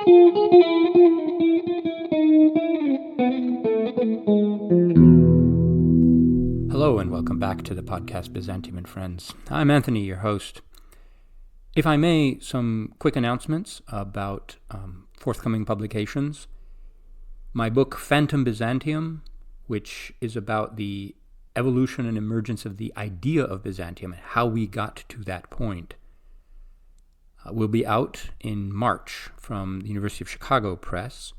Hello and welcome back to the podcast Byzantium and Friends. I'm Anthony, your host. If I may, some quick announcements about forthcoming publications. My book, Phantom Byzantium, which is about the evolution and emergence of the idea of Byzantium and how we got to that point, will be out in March from the University of Chicago Press.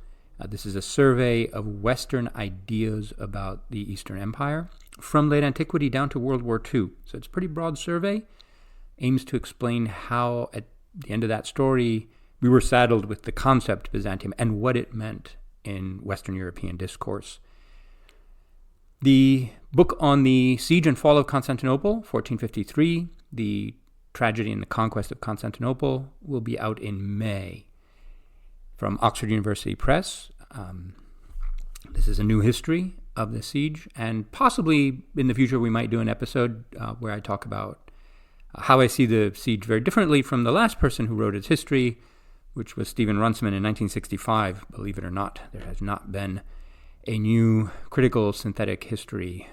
This is a survey of Western ideas about the Eastern Empire from late antiquity down to World War II. So it's a pretty broad survey, aims to explain how, at the end of that story, we were saddled with the concept Byzantium and what it meant in Western European discourse. The book on the siege and fall of Constantinople, 1453, the tragedy and the conquest of Constantinople, will be out in May from Oxford University Press. This is a new history of the siege, and possibly in the future we might do an episode where I talk about how I see the siege very differently from the last person who wrote its history, which was Stephen Runciman in 1965. Believe it or not, there has not been a new critical synthetic history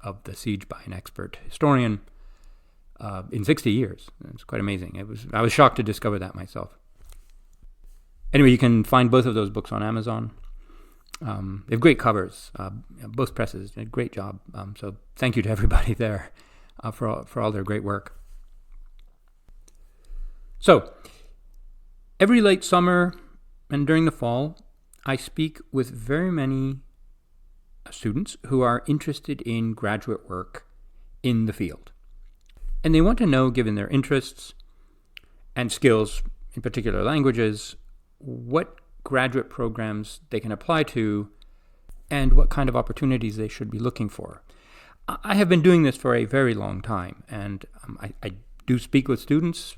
of the siege by an expert historian in 60 years. It's quite amazing. I was shocked to discover that myself. Anyway, you can find both of those books on Amazon. They have great covers. Both presses did a great job. So thank you to everybody there for all their great work. So every late summer and during the fall, I speak with very many students who are interested in graduate work in the field. And they want to know, given their interests and skills, in particular languages, what graduate programs they can apply to and what kind of opportunities they should be looking for. I have been doing this for a very long time, and I do speak with students,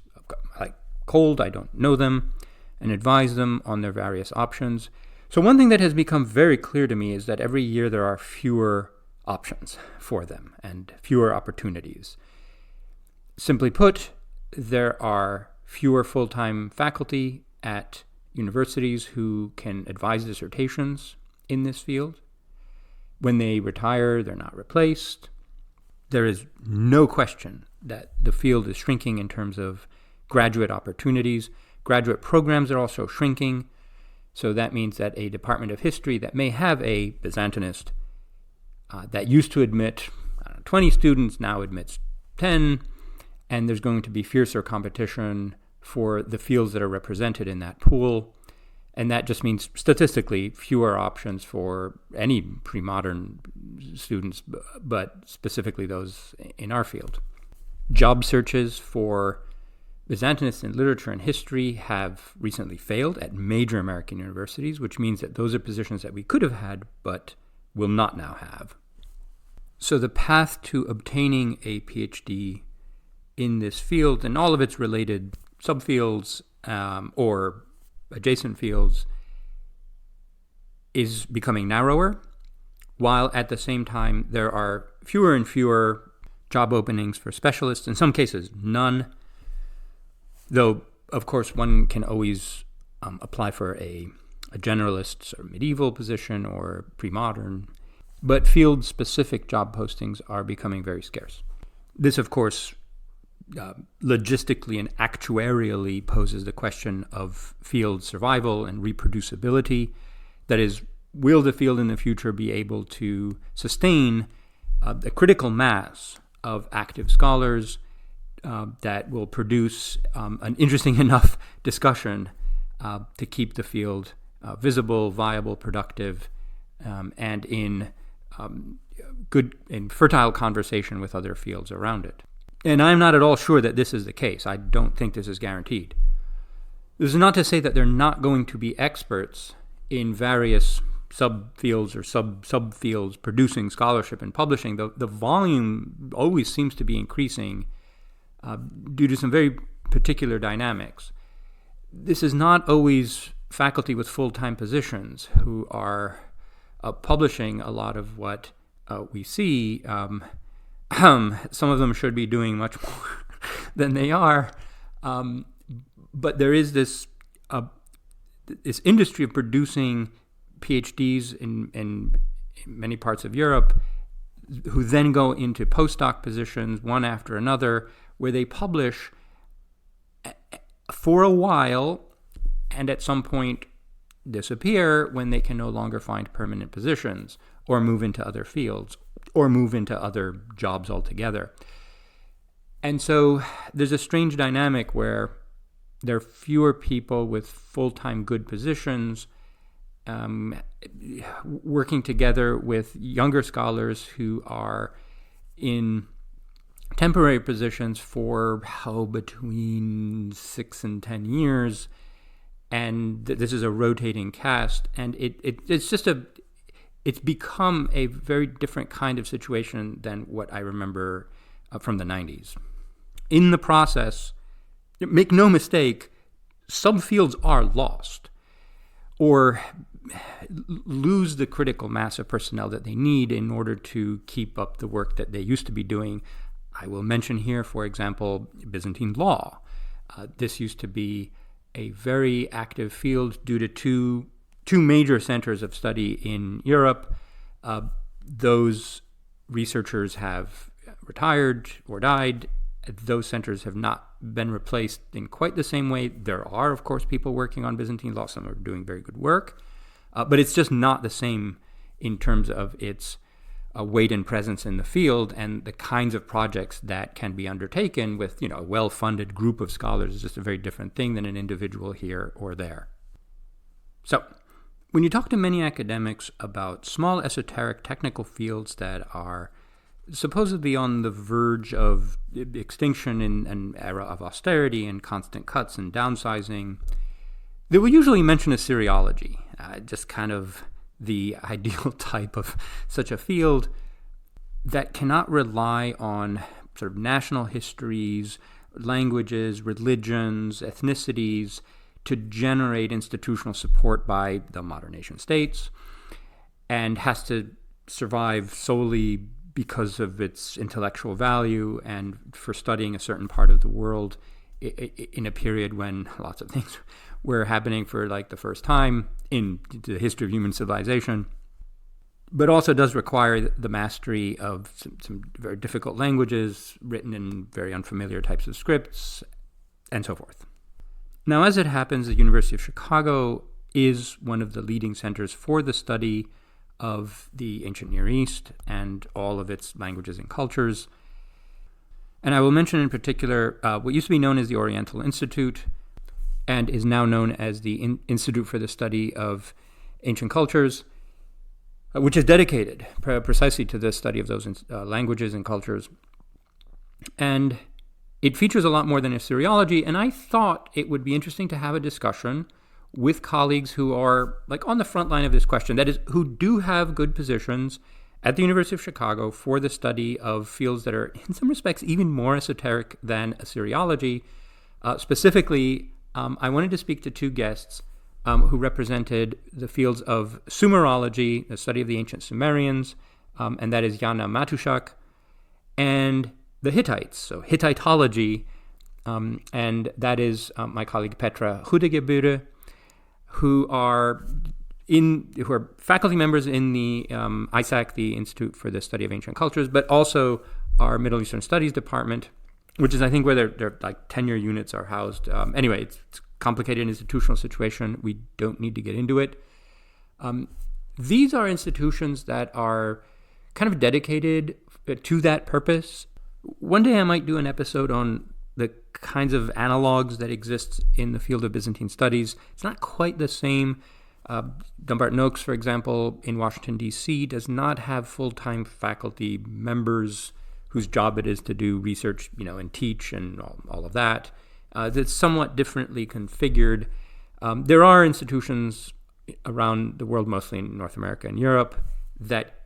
like cold, I don't know them, and advise them on their various options. So one thing that has become very clear to me is that every year there are fewer options for them and fewer opportunities. Simply put, there are fewer full-time faculty at universities who can advise dissertations in this field. When they retire, they're not replaced. There is no question that the field is shrinking in terms of graduate opportunities. Graduate programs are also shrinking. So that means that a department of history that may have a Byzantinist that used to admit 20 students now admits 10, and there's going to be fiercer competition for the fields that are represented in that pool. And that just means statistically fewer options for any pre-modern students, but specifically those in our field. Job searches for Byzantinists in literature and history have recently failed at major American universities, which means that those are positions that we could have had but will not now have. So the path to obtaining a PhD in this field and all of its related subfields or adjacent fields is becoming narrower, while at the same time there are fewer and fewer job openings for specialists, in some cases none, though of course one can always apply for a generalist sort of medieval position or pre-modern, but field-specific job postings are becoming very scarce. This of course logistically and actuarially poses the question of field survival and reproducibility. That is, will the field in the future be able to sustain the critical mass of active scholars that will produce an interesting enough discussion to keep the field visible, viable, productive, and in good and fertile conversation with other fields around it. And I'm not at all sure that this is the case. I don't think this is guaranteed. This is not to say that they're not going to be experts in various subfields or subfields producing scholarship and publishing. The volume always seems to be increasing due to some very particular dynamics. This is not always faculty with full-time positions who are publishing a lot of what we see. Some of them should be doing much more than they are. But there is this this industry of producing PhDs in many parts of Europe, who then go into postdoc positions one after another, where they publish for a while and at some point disappear when they can no longer find permanent positions or move into other fields or move into other jobs altogether. And so there's a strange dynamic where there are fewer people with full-time good positions working together with younger scholars who are in temporary positions for between 6 and 10 years, and this is a rotating cast, and it's become a very different kind of situation than what I remember from the 90s. In the process, make no mistake, some fields are lost or lose the critical mass of personnel that they need in order to keep up the work that they used to be doing. I will mention here, for example, Byzantine law. This used to be a very active field due to two major centers of study in Europe. Those researchers have retired or died. Those centers have not been replaced in quite the same way. There are, of course, people working on Byzantine law. Some are doing very good work. But it's just not the same in terms of its weight and presence in the field, and the kinds of projects that can be undertaken with, a well-funded group of scholars is just a very different thing than an individual here or there. So, when you talk to many academics about small esoteric technical fields that are supposedly on the verge of extinction in an era of austerity and constant cuts and downsizing, they will usually mention Assyriology, just kind of the ideal type of such a field that cannot rely on sort of national histories, languages, religions, ethnicities to generate institutional support by the modern nation states, and has to survive solely because of its intellectual value and for studying a certain part of the world in a period when lots of things were happening for the first time in the history of human civilization, but also does require the mastery of some very difficult languages written in very unfamiliar types of scripts, and so forth. Now, as it happens, the University of Chicago is one of the leading centers for the study of the ancient Near East and all of its languages and cultures. And I will mention in particular what used to be known as the Oriental Institute and is now known as the Institute for the Study of Ancient Cultures, which is dedicated precisely to the study of those languages and cultures. And it features a lot more than Assyriology, and I thought it would be interesting to have a discussion with colleagues who are on the front line of this question, that is, who do have good positions at the University of Chicago for the study of fields that are, in some respects, even more esoteric than Assyriology. Specifically, I wanted to speak to two guests who represented the fields of Sumerology, the study of the ancient Sumerians, and that is Jana Matuszak, and the Hittites, so Hittitology, and that is my colleague Petra Goedegebuure, who are faculty members in the ISAC, the Institute for the Study of Ancient Cultures, but also our Middle Eastern Studies department, which is, I think, where their tenure units are housed. Anyway, it's a complicated institutional situation. We don't need to get into it. These are institutions that are kind of dedicated to that purpose. One day I might do an episode on the kinds of analogs that exist in the field of Byzantine studies. It's not quite the same. Dumbarton Oaks, for example, in Washington, D.C., does not have full-time faculty members whose job it is to do research, and teach and all of that. That's somewhat differently configured. There are institutions around the world, mostly in North America and Europe, that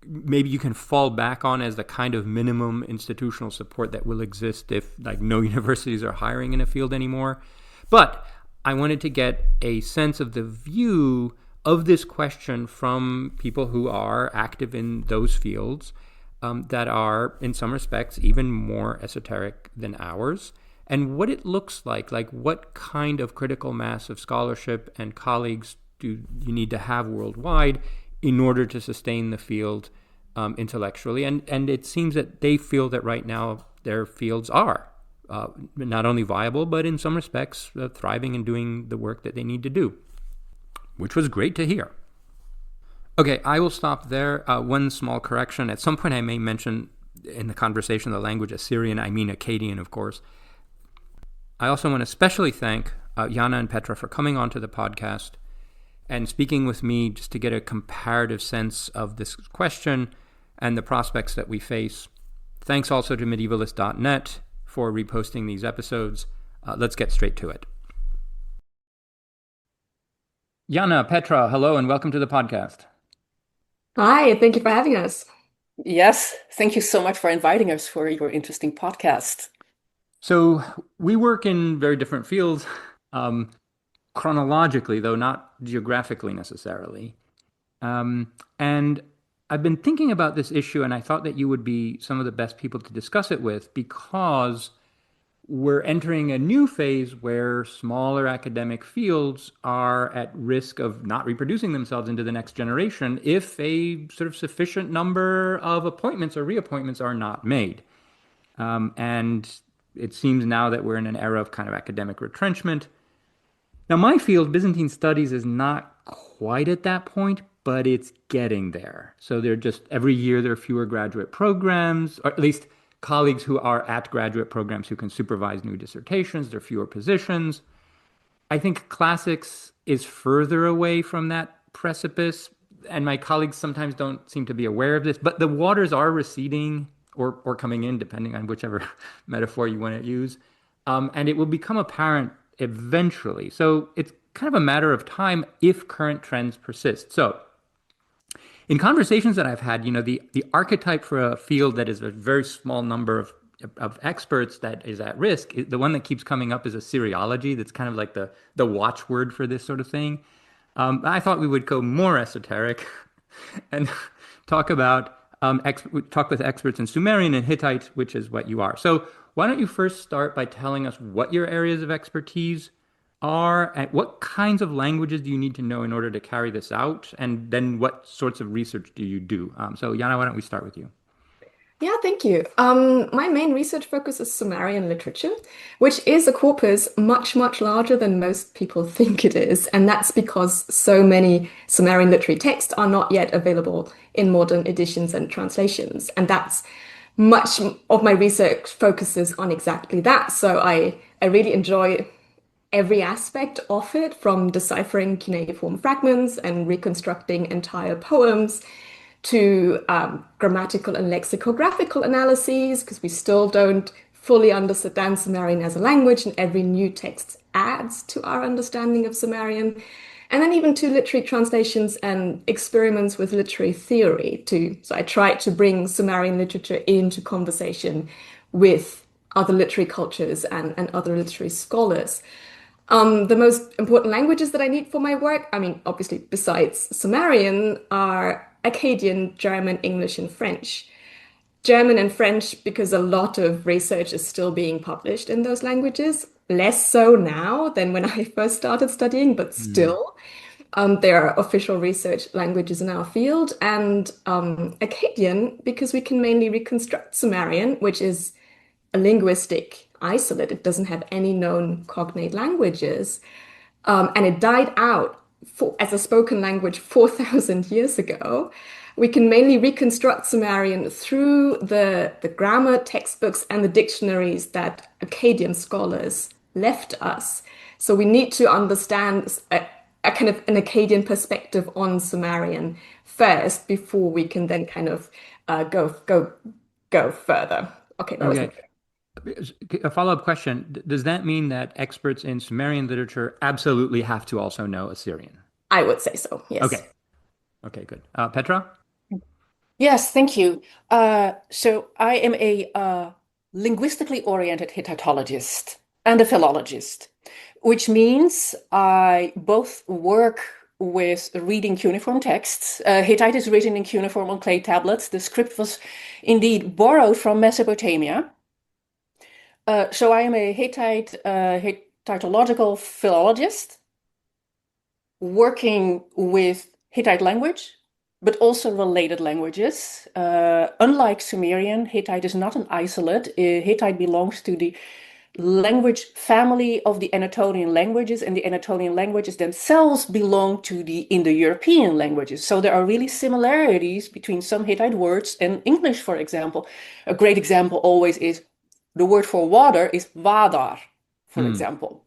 maybe you can fall back on as the kind of minimum institutional support that will exist if no universities are hiring in a field anymore. But I wanted to get a sense of the view of this question from people who are active in those fields that are, in some respects, even more esoteric than ours, and what it looks like what kind of critical mass of scholarship and colleagues do you need to have worldwide in order to sustain the field intellectually. And it seems that they feel that right now their fields are not only viable, but in some respects thriving and doing the work that they need to do, which was great to hear. Okay, I will stop there. One small correction. At some point I may mention in the conversation the language Assyrian. I mean Akkadian, of course. I also want to especially thank Jana and Petra for coming onto the podcast and speaking with me just to get a comparative sense of this question and the prospects that we face. Thanks also to medievalist.net for reposting these episodes. Let's get straight to it. Jana, Petra, hello and welcome to the podcast. Hi, thank you for having us. Yes, thank you so much for inviting us for your interesting podcast. So we work in very different fields, chronologically, though not geographically necessarily. And I've been thinking about this issue, and I thought that you would be some of the best people to discuss it with, because we're entering a new phase where smaller academic fields are at risk of not reproducing themselves into the next generation if a sort of sufficient number of appointments or reappointments are not made. And it seems now that we're in an era of kind of academic retrenchment. Now, my field, Byzantine Studies, is not quite at that point, but it's getting there. So every year there are fewer graduate programs, or at least colleagues who are at graduate programs who can supervise new dissertations. There are fewer positions. I think classics is further away from that precipice, and my colleagues sometimes don't seem to be aware of this, but the waters are receding or coming in, depending on whichever metaphor you want to use. And it will become apparent eventually. So it's kind of a matter of time if current trends persist. So in conversations that I've had, the archetype for a field that is a very small number of experts that is at risk, the one that keeps coming up is Assyriology. That's kind of like the watchword for this sort of thing. I thought we would go more esoteric and talk with experts in Sumerian and Hittite, which is what you are. So why don't you first start by telling us what your areas of expertise are, and what kinds of languages do you need to know in order to carry this out, and then what sorts of research do you do? So Jana, why don't we start with you? Yeah, thank you. My main research focus is Sumerian literature, which is a corpus much, much larger than most people think it is. And that's because so many Sumerian literary texts are not yet available in modern editions and translations. And that's much of my research focuses on exactly that. So I really enjoy every aspect of it, from deciphering cuneiform fragments and reconstructing entire poems to grammatical and lexicographical analyses, because we still don't fully understand Sumerian as a language, and every new text adds to our understanding of Sumerian. And then even to literary translations and experiments with literary theory too. So I tried to bring Sumerian literature into conversation with other literary cultures and other literary scholars. The most important languages that I need for my work, obviously besides Sumerian, are Akkadian, German, English, and French. German and French because a lot of research is still being published in those languages. Less so now than when I first started studying, but still, there are official research languages in our field. And Akkadian because we can mainly reconstruct Sumerian, which is a linguistic isolate. It doesn't have any known cognate languages. And it died out as a spoken language 4,000 years ago. We can mainly reconstruct Sumerian through the grammar textbooks and the dictionaries that Akkadian scholars left us. So we need to understand a kind of an Akkadian perspective on Sumerian first before we can then kind of go further. Okay, that was a follow-up question. Does that mean that experts in Sumerian literature absolutely have to also know Assyrian? I would say so, yes. Okay, good. Petra? Yes, thank you. So I am a linguistically oriented Hittitologist and a philologist, which means I both work with reading cuneiform texts. Hittite is written in cuneiform on clay tablets. The script was indeed borrowed from Mesopotamia. So I am a Hittitological philologist working with Hittite language, but also related languages. Unlike Sumerian, Hittite is not an isolate. Hittite belongs to the language family of the Anatolian languages, and the Anatolian languages themselves belong to the Indo-European languages. So there are really similarities between some Hittite words and English, for example. A great example always is the word for water is vadar, for example.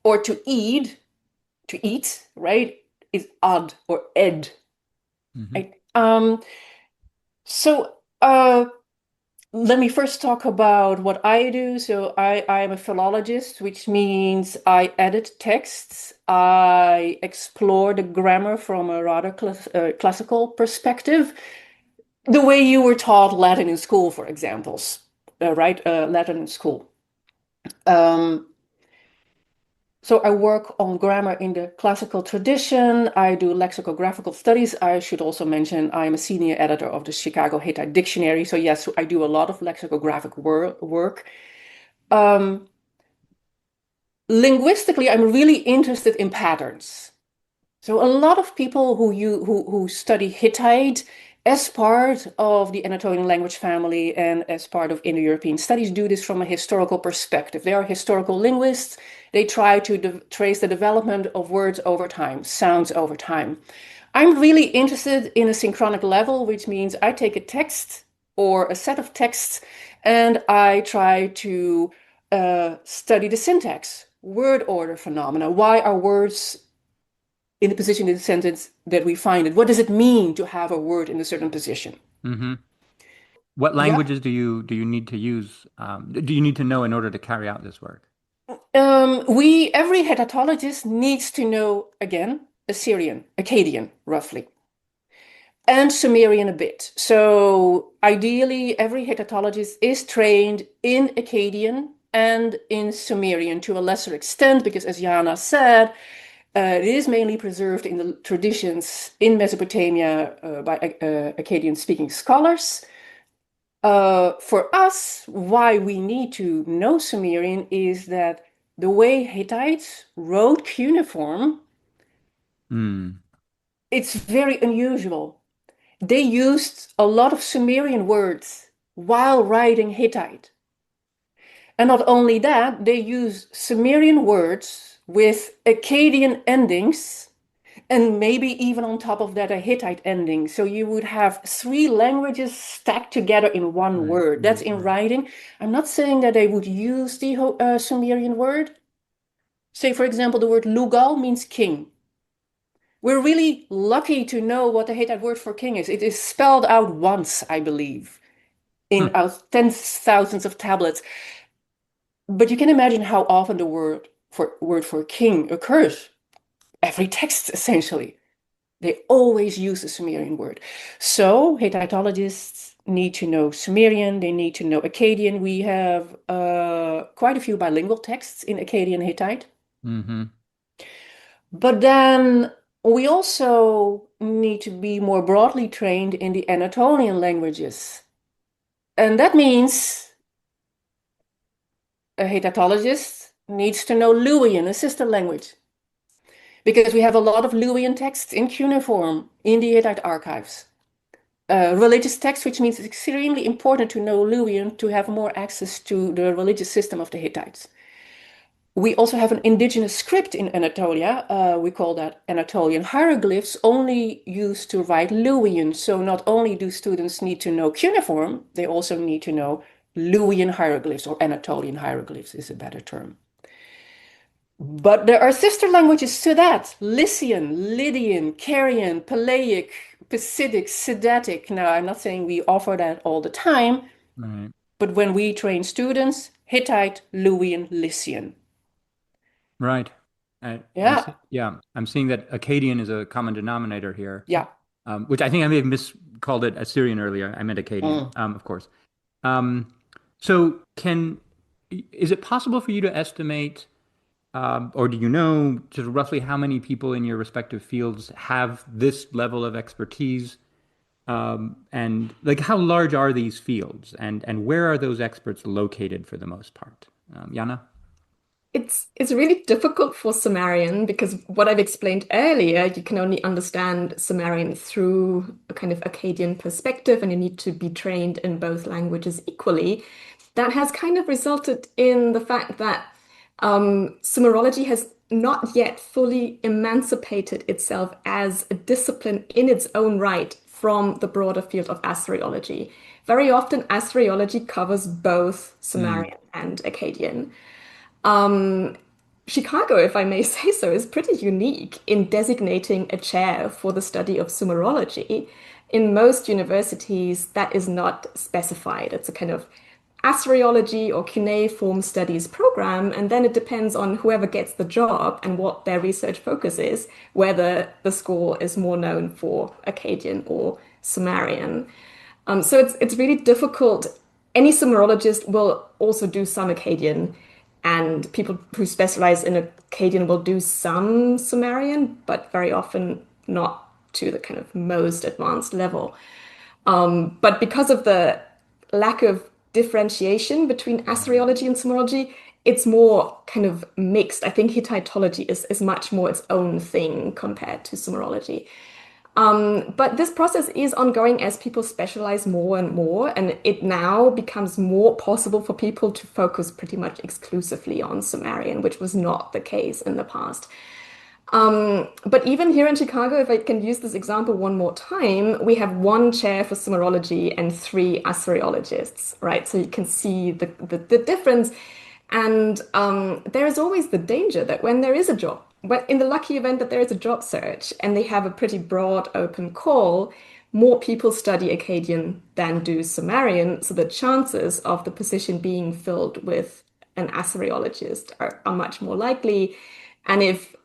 Or to eat, right, is ad or ed. Right? So let me first talk about what I do. So I am a philologist, which means I edit texts. I explore the grammar from a rather classical perspective, the way you were taught Latin in school, for examples, right? Latin in school. So I work on grammar in the classical tradition. I do lexicographical studies. I should also mention I am a senior editor of the Chicago Hittite Dictionary. So yes, I do a lot of lexicographic work. Linguistically, I'm really interested in patterns. So a lot of people who study Hittite as part of the Anatolian language family and as part of Indo-European studies do this from a historical perspective. They are historical linguists. They try to trace the development of words over time, sounds over time. I'm really interested in a synchronic level, which means I take a text or a set of texts and I try to study the syntax, word order phenomena. Why are words in the position in the sentence that we find it? What does it mean to have a word in a certain position? What Yeah. languages do you need to use? Do you need to know in order to carry out this work? Every Hittitologist needs to know, again, Assyrian, Akkadian, roughly, and Sumerian a bit. So ideally, every Hittitologist is trained in Akkadian and in Sumerian to a lesser extent, because as Jana said, it is mainly preserved in the traditions in Mesopotamia by Akkadian-speaking scholars. For us, why we need to know Sumerian is that the way Hittites wrote cuneiform, it's very unusual. They used a lot of Sumerian words while writing Hittite. And not only that, they used Sumerian words with Akkadian endings and maybe even on top of that, a Hittite ending. So you would have three languages stacked together in one word. That's in writing. I'm not saying that they would use the Sumerian word. Say, for example, the word Lugal means king. We're really lucky to know what the Hittite word for king is. It is spelled out once, I believe, in tens thousands of tablets. But you can imagine how often the word for king occurs. Every text, essentially. They always use the Sumerian word. So Hittitologists need to know Sumerian, they need to know Akkadian. We have quite a few bilingual texts in Akkadian Hittite. But then we also need to be more broadly trained in the Anatolian languages. And that means a Hittitologist needs to know Luwian, a sister language, because we have a lot of Luwian texts in cuneiform in the Hittite archives. Religious texts, which means it's extremely important to know Luwian to have more access to the religious system of the Hittites. We also have an indigenous script in Anatolia. We call that Anatolian hieroglyphs, only used to write Luwian. So not only do students need to know cuneiform, they also need to know Luwian hieroglyphs, or Anatolian hieroglyphs is a better term. But there are sister languages to that: Lycian, Lydian, Carian, Palaic, Pisidic, Sidetic. Now, I'm not saying we offer that all the time, but when we train students, Hittite, Luwian, Lycian. Right. I'm seeing that Akkadian is a common denominator here. Yeah. Which I think I may have miscalled it Assyrian earlier. I meant Akkadian, of course. So is it possible for you to estimate, or do you know just roughly how many people in your respective fields have this level of expertise And like, how large are these fields, and where are those experts located for the most part? Jana? It's really difficult for Sumerian because what I've explained earlier, you can only understand Sumerian through a kind of Akkadian perspective, and you need to be trained in both languages equally. That has kind of resulted in the fact that Sumerology has not yet fully emancipated itself as a discipline in its own right from the broader field of Assyriology. Very often, Assyriology covers both Sumerian and Akkadian. Chicago, if I may say so, is pretty unique in designating a chair for the study of Sumerology. In most universities, that is not specified. It's a kind of Assyriology or cuneiform studies program, and then it depends on whoever gets the job and what their research focus is, whether the school is more known for Akkadian or Sumerian. So it's really difficult. Any Sumerologist will also do some Akkadian, and people who specialize in Akkadian will do some Sumerian, but very often not to the kind of most advanced level. But because of the lack of differentiation between Assyriology and Sumerology, it's more kind of mixed. I think Hittitology is much more its own thing compared to Sumerology. But this process is ongoing as people specialize more and more, and it now becomes more possible for people to focus pretty much exclusively on Sumerian, which was not the case in the past. But even here in Chicago, if I can use this example one more time, we have one chair for Sumerology and three Assyriologists, right? So you can see the difference. And there is always the danger that when there is a job, but in the lucky event that there is a job search and they have a pretty broad open call, more people study Akkadian than do Sumerian. So the chances of the position being filled with an Assyriologist are much more likely. And if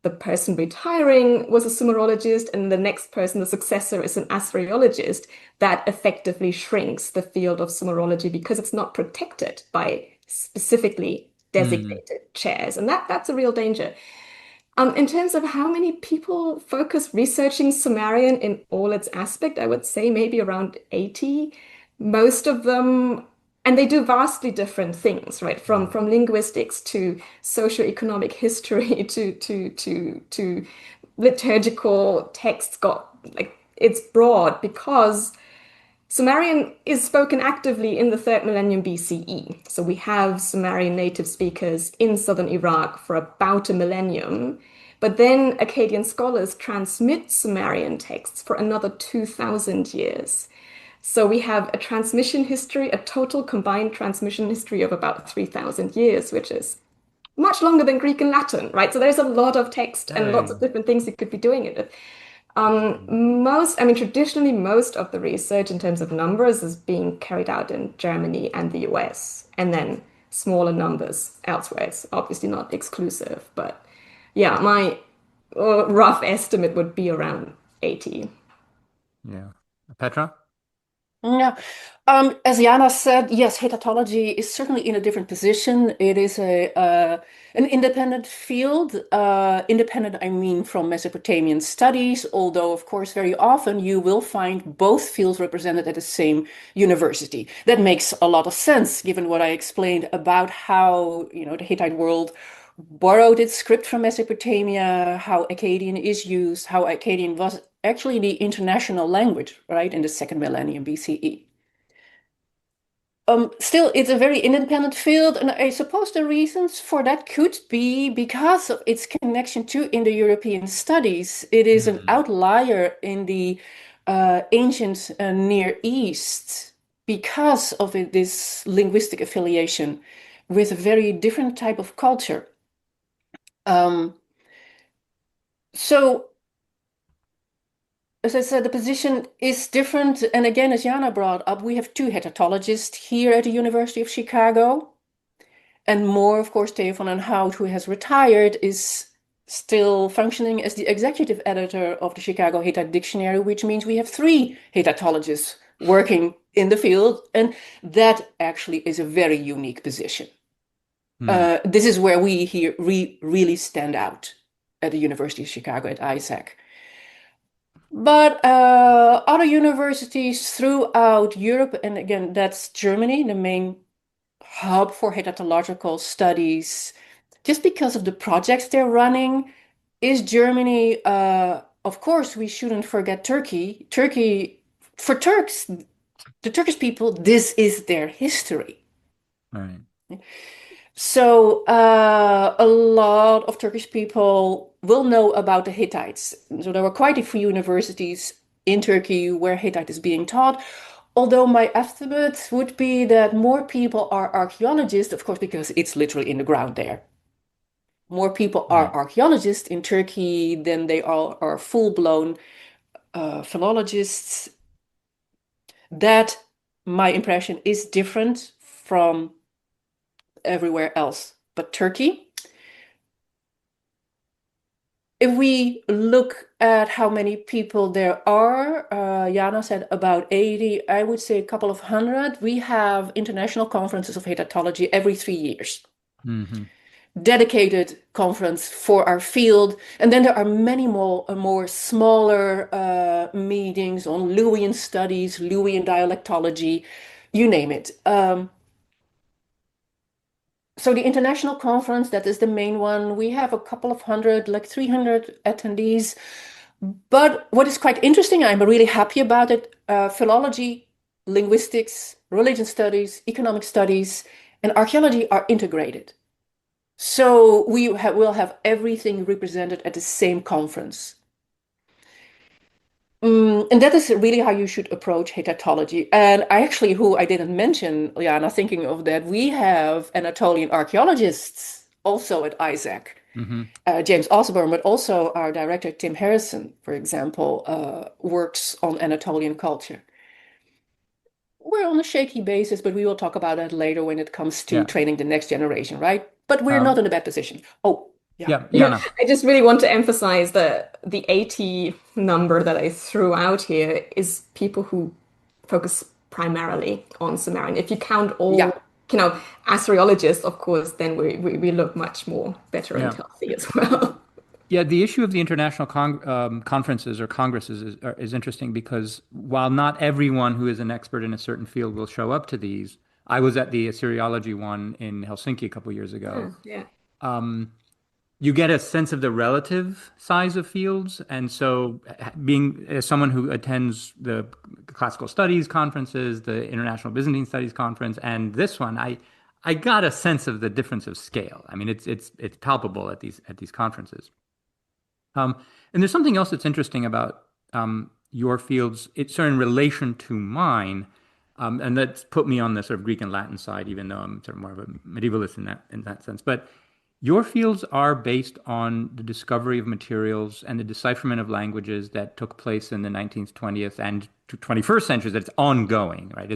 the person retiring was a Sumerologist and the next person, the successor, is an Assyriologist, that effectively shrinks the field of Sumerology because it's not protected by specifically designated chairs. And that's a real danger. In terms of how many people focus researching Sumerian in all its aspect, I would say maybe around 80. Most of them, and they do vastly different things, right? From linguistics to socioeconomic history to liturgical texts. It's broad because Sumerian is spoken actively in the 3rd millennium BCE. So we have Sumerian native speakers in southern Iraq for about a millennium. But then Akkadian scholars transmit Sumerian texts for another 2,000 years. So we have a transmission history, a total combined transmission history of about 3,000 years, which is much longer than Greek and Latin, right? So there's a lot of text and lots of different things you could be doing it with. Traditionally, most of the research in terms of numbers is being carried out in Germany and the US, and then smaller numbers elsewhere. It's obviously not exclusive, but yeah, my rough estimate would be around 80. Yeah. Petra? Yeah. As Jana said, yes, Hittitology is certainly in a different position. It is an independent field. Independent, I mean, from Mesopotamian studies, although, of course, very often you will find both fields represented at the same university. That makes a lot of sense, given what I explained about how, the Hittite world borrowed its script from Mesopotamia, how Akkadian is used, how Akkadian was actually the international language, right, in the 2nd millennium BCE. Still, it's a very independent field, and I suppose the reasons for that could be because of its connection to Indo-European studies. It is an outlier in the ancient Near East because of this linguistic affiliation with a very different type of culture. So, as I said, the position is different. And again, as Jana brought up, we have two Hittitologists here at the University of Chicago. And more, of course, Stefan and Hout, who has retired, is still functioning as the executive editor of the Chicago Hittite Dictionary, which means we have three Hittitologists working in the field. And that actually is a very unique position. This is where we here really stand out at the University of Chicago at ISAC. But other universities throughout Europe, and again, that's Germany, the main hub for Hittitological studies, just because of the projects they're running, is Germany. Of course, we shouldn't forget Turkey. Turkey, for Turks, the Turkish people, this is their history. Right. So a lot of Turkish people will know about the Hittites. So there were quite a few universities in Turkey where Hittite is being taught. Although my estimate would be that more people are archaeologists, of course, because it's literally in the ground there. More people are Right. archaeologists in Turkey than they are full-blown philologists. That, my impression, is different from everywhere else. But Turkey, if we look at how many people there are, Jana said about 80, I would say a couple of hundred. We have international conferences of Hittitology every 3 years. Mm-hmm. Dedicated conference for our field. And then there are many more smaller meetings on Luwian studies, Luwian dialectology, you name it. So the international conference, that is the main one. We have a couple of hundred, like 300 attendees. But what is quite interesting, I'm really happy about it, philology, linguistics, religion studies, economic studies, and archaeology are integrated. So we'll have everything represented at the same conference. And that is really how you should approach Hittitology. And who I didn't mention, Liana, thinking of that, we have Anatolian archaeologists also at Isaac. Mm-hmm. James Osborne, but also our director, Tim Harrison, for example, works on Anatolian culture. We're on a shaky basis, but we will talk about that later when it comes to Yeah. training the next generation, right? But we're not in a bad position. Oh, yeah. Jana. I just really want to emphasize that the 80 number that I threw out here is people who focus primarily on Sumerian. If you count all, Yeah. Assyriologists, of course, then we look much more better and Yeah. healthy as well. Yeah, the issue of the international conferences or congresses is interesting because while not everyone who is an expert in a certain field will show up to these, I was at the Assyriology one in Helsinki a couple of years ago. Yeah. You get a sense of the relative size of fields, and so being as someone who attends the classical studies conferences, the International Byzantine Studies conference, and this one, I got a sense of the difference of scale. I mean, it's palpable at these conferences. And there's something else that's interesting about your fields. It's sort of in relation to mine, and that's put me on the sort of Greek and Latin side, even though I'm sort of more of a medievalist in that sense. But your fields are based on the discovery of materials and the decipherment of languages that took place in the 19th, 20th, and 21st centuries. That's ongoing, right?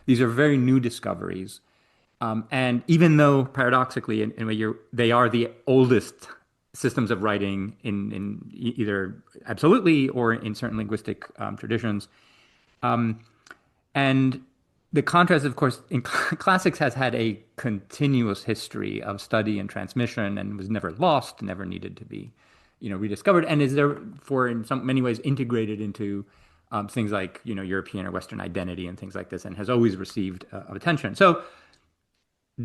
These are very new discoveries. And even though paradoxically, in a way, they are the oldest systems of writing in either absolutely or in certain linguistic traditions. And the contrast, of course, in classics has had a continuous history of study and transmission and was never lost, never needed to be, rediscovered, and is therefore in many ways integrated into things like, European or Western identity and things like this, and has always received attention. So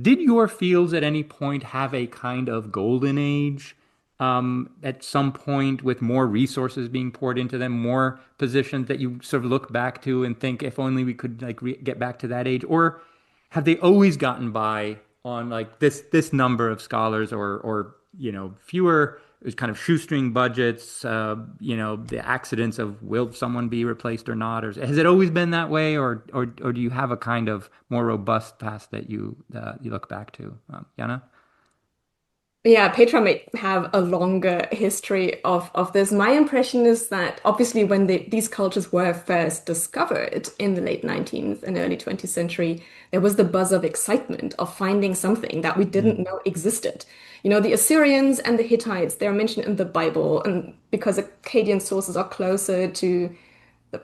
did your fields at any point have a kind of golden age at some point with more resources being poured into them, more positions that you sort of look back to and think, if only we could get back to that age? Or have they always gotten by on like this number of scholars or fewer? It was kind of shoestring budgets, the accidents of will someone be replaced or not, or has it always been that way, or do you have a kind of more robust past that you look back to, Jana? Yeah, Petra may have a longer history of this. My impression is that obviously when these cultures were first discovered in the late 19th and early 20th century, there was the buzz of excitement of finding something that we didn't know existed. The Assyrians and the Hittites, they're mentioned in the Bible, and because Akkadian sources are closer to the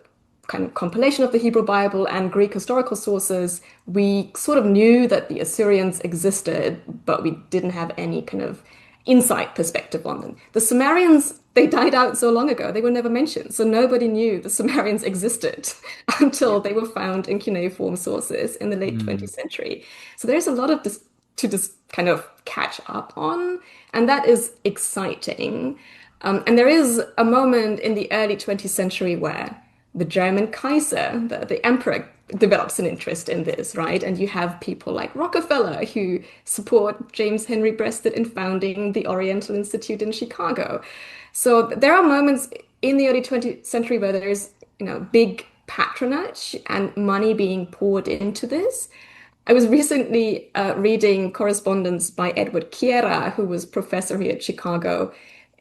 kind of compilation of the Hebrew Bible and Greek historical sources, we sort of knew that the Assyrians existed, but we didn't have any kind of insight perspective on them. The Sumerians, they died out so long ago, they were never mentioned. So nobody knew the Sumerians existed until they were found in cuneiform sources in the late 20th century. So there's a lot of this to just kind of catch up on, and that is exciting. And there is a moment in the early 20th century where the German Kaiser, the emperor, develops an interest in this, right? And you have people like Rockefeller who support James Henry Breasted in founding the Oriental Institute in Chicago. So there are moments in the early 20th century where there's, big patronage and money being poured into this. I was recently reading correspondence by Edward Chiera, who was professor here at Chicago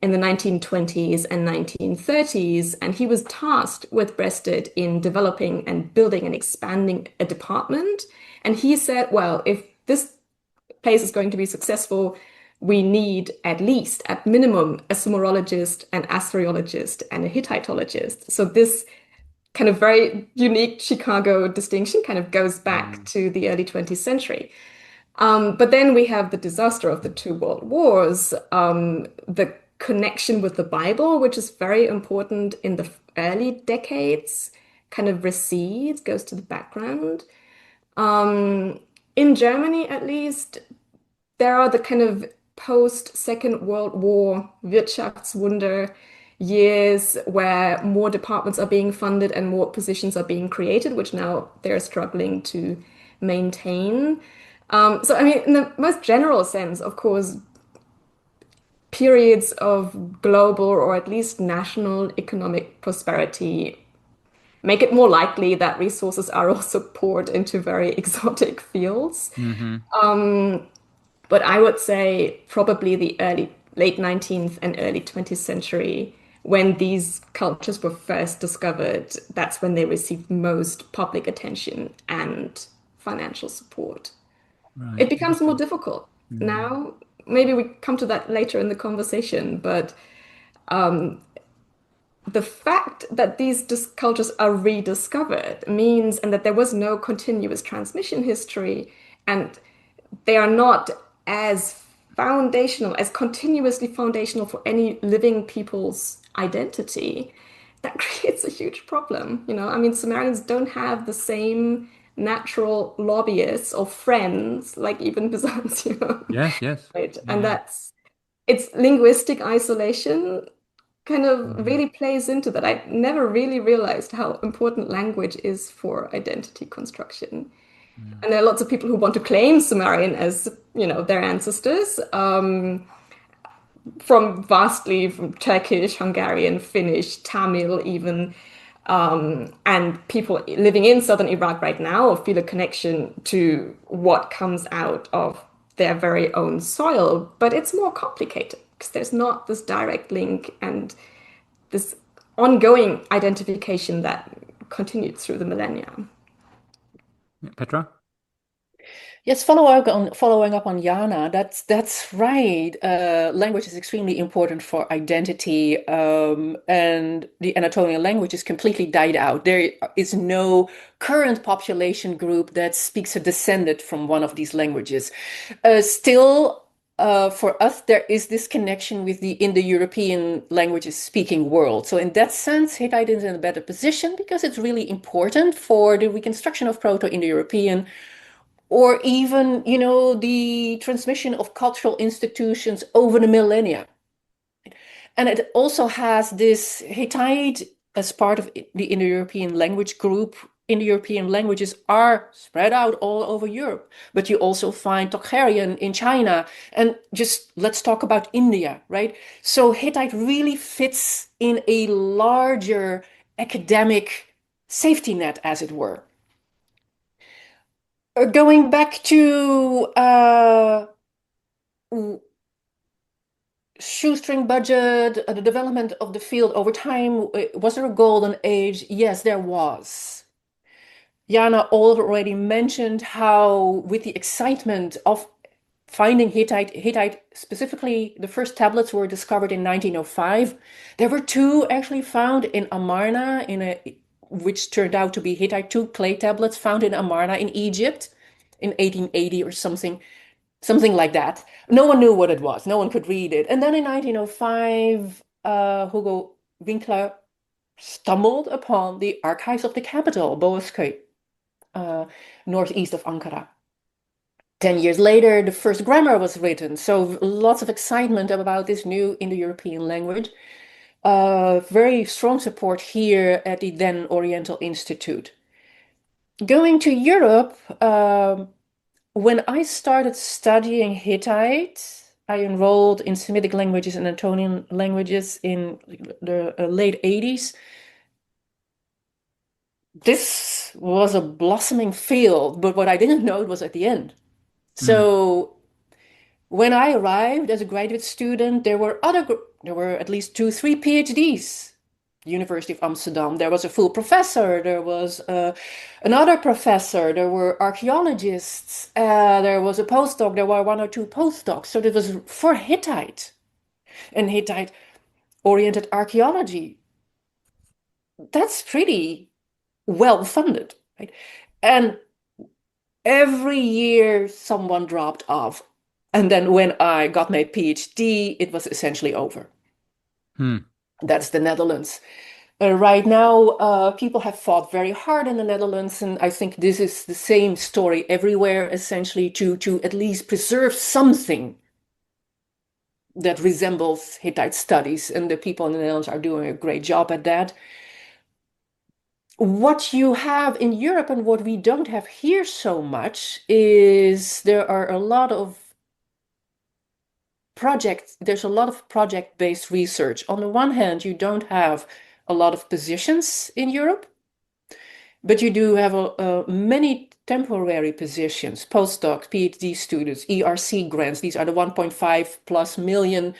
in the 1920s and 1930s, and he was tasked with Breasted in developing and building and expanding a department. And he said, well, if this place is going to be successful, we need at least, at minimum, a Sumerologist, an Assyriologist, and a Hittitologist. So this kind of very unique Chicago distinction kind of goes back to the early 20th century. But then we have the disaster of the two world wars, the connection with the Bible, which is very important in the early decades, kind of recedes, goes to the background. In Germany, at least, there are the kind of post-Second World War Wirtschaftswunder years where more departments are being funded and more positions are being created, which now they're struggling to maintain. So, I mean, in the most general sense, of course, periods of global or at least national economic prosperity make it more likely that resources are also poured into very exotic fields. But I would say probably the late 19th and early 20th century, when these cultures were first discovered, that's when they received most public attention and financial support. Right. It becomes more difficult now. Maybe we come to that later in the conversation, but the fact that these cultures are rediscovered means, and that there was no continuous transmission history, and they are not as foundational, as continuously foundational for any living people's identity, that creates a huge problem. I mean, Sumerians don't have the same natural lobbyists or friends like even Byzantium. Yes. Right? And it's linguistic isolation kind of really plays into that. I never really realized how important language is for identity construction. And there are lots of people who want to claim Sumerian as, their ancestors, from Turkish, Hungarian, Finnish, Tamil even, and people living in southern Iraq right now feel a connection to what comes out of their very own soil, but it's more complicated because there's not this direct link and this ongoing identification that continued through the millennia. Petra? Yes, following up on Jana, that's right. Language is extremely important for identity, and the Anatolian language is completely died out. There is no current population group that speaks a descendant from one of these languages. Still, for us, there is this connection with the Indo-European languages speaking world. So in that sense, Hittite is in a better position because it's really important for the reconstruction of Proto-Indo-European, or even, the transmission of cultural institutions over the millennia. And it also has this Hittite as part of the Indo-European language group. Indo-European languages are spread out all over Europe, but you also find Tocharian in China. And just let's talk about India, right? So Hittite really fits in a larger academic safety net, as it were. Going back to shoestring budget, the development of the field over time, was there a golden age? Yes, there was. Jana already mentioned how, with the excitement of finding Hittite specifically, the first tablets were discovered in 1905. There were two actually found in Amarna, which turned out to be Hittite 2 clay tablets found in Amarna in Egypt in 1880 or something. something like that. No one knew what it was. No one could read it. And then in 1905, Hugo Winkler stumbled upon the archives of the capital, Boğazköy, northeast of Ankara. 10 years later, the first grammar was written. So lots of excitement about this new Indo-European language. Very strong support here at the then Oriental Institute. Going to Europe, when I started studying Hittite, I enrolled in Semitic languages and Antonian languages in the late 80s. This was a blossoming field, but what I didn't know it was at the end. So when I arrived as a graduate student, there were at least 2, 3 PhDs. University of Amsterdam, there was a full professor, there was another professor, there were archaeologists, there was a postdoc, there were 1 or 2 postdocs. So it was for Hittite and Hittite-oriented archaeology. That's pretty well funded, right? And every year someone dropped off. And then when I got my PhD, it was essentially over. That's the Netherlands. Right now, people have fought very hard in the Netherlands, and I think this is the same story everywhere, essentially, to at least preserve something that resembles Hittite studies, and the people in the Netherlands are doing a great job at that. What you have in Europe and what we don't have here so much is there are a lot of there's a lot of project-based research. On the one hand, you don't have a lot of positions in Europe, but you do have many temporary positions, postdocs, PhD students, ERC grants. These are the 1.5+ million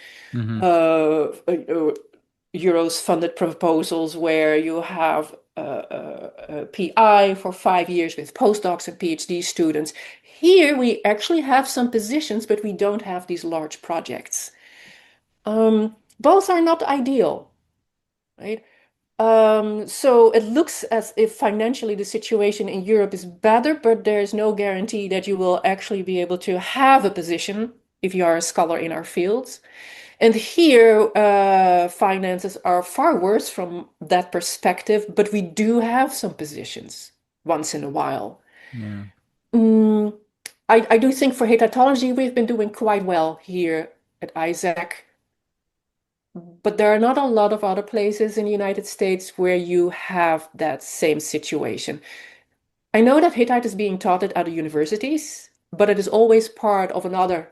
euros funded proposals where you have a PI for 5 years with postdocs and PhD students. Here we actually have some positions, but we don't have these large projects. Both are not ideal, right? So it looks as if financially the situation in Europe is better, but there's no guarantee that you will actually be able to have a position if you are a scholar in our fields. And here, finances are far worse from that perspective, but we do have some positions once in a while. Yeah. I do think for Hittitology, we've been doing quite well here at Isaac, but there are not a lot of other places in the United States where you have that same situation. I know that Hittite is being taught at other universities, but it is always part of another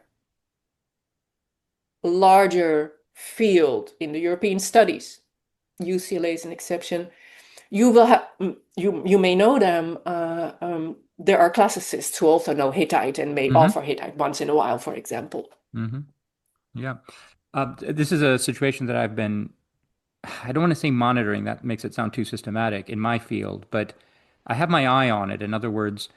larger field in the European studies. UCLA is an exception. You will have, you may know them. There are classicists who also know Hittite and may offer Hittite once in a while, for example. Yeah. This is a situation that I've been, I don't want to say monitoring, that makes it sound too systematic in my field, but I have my eye on it. In other words,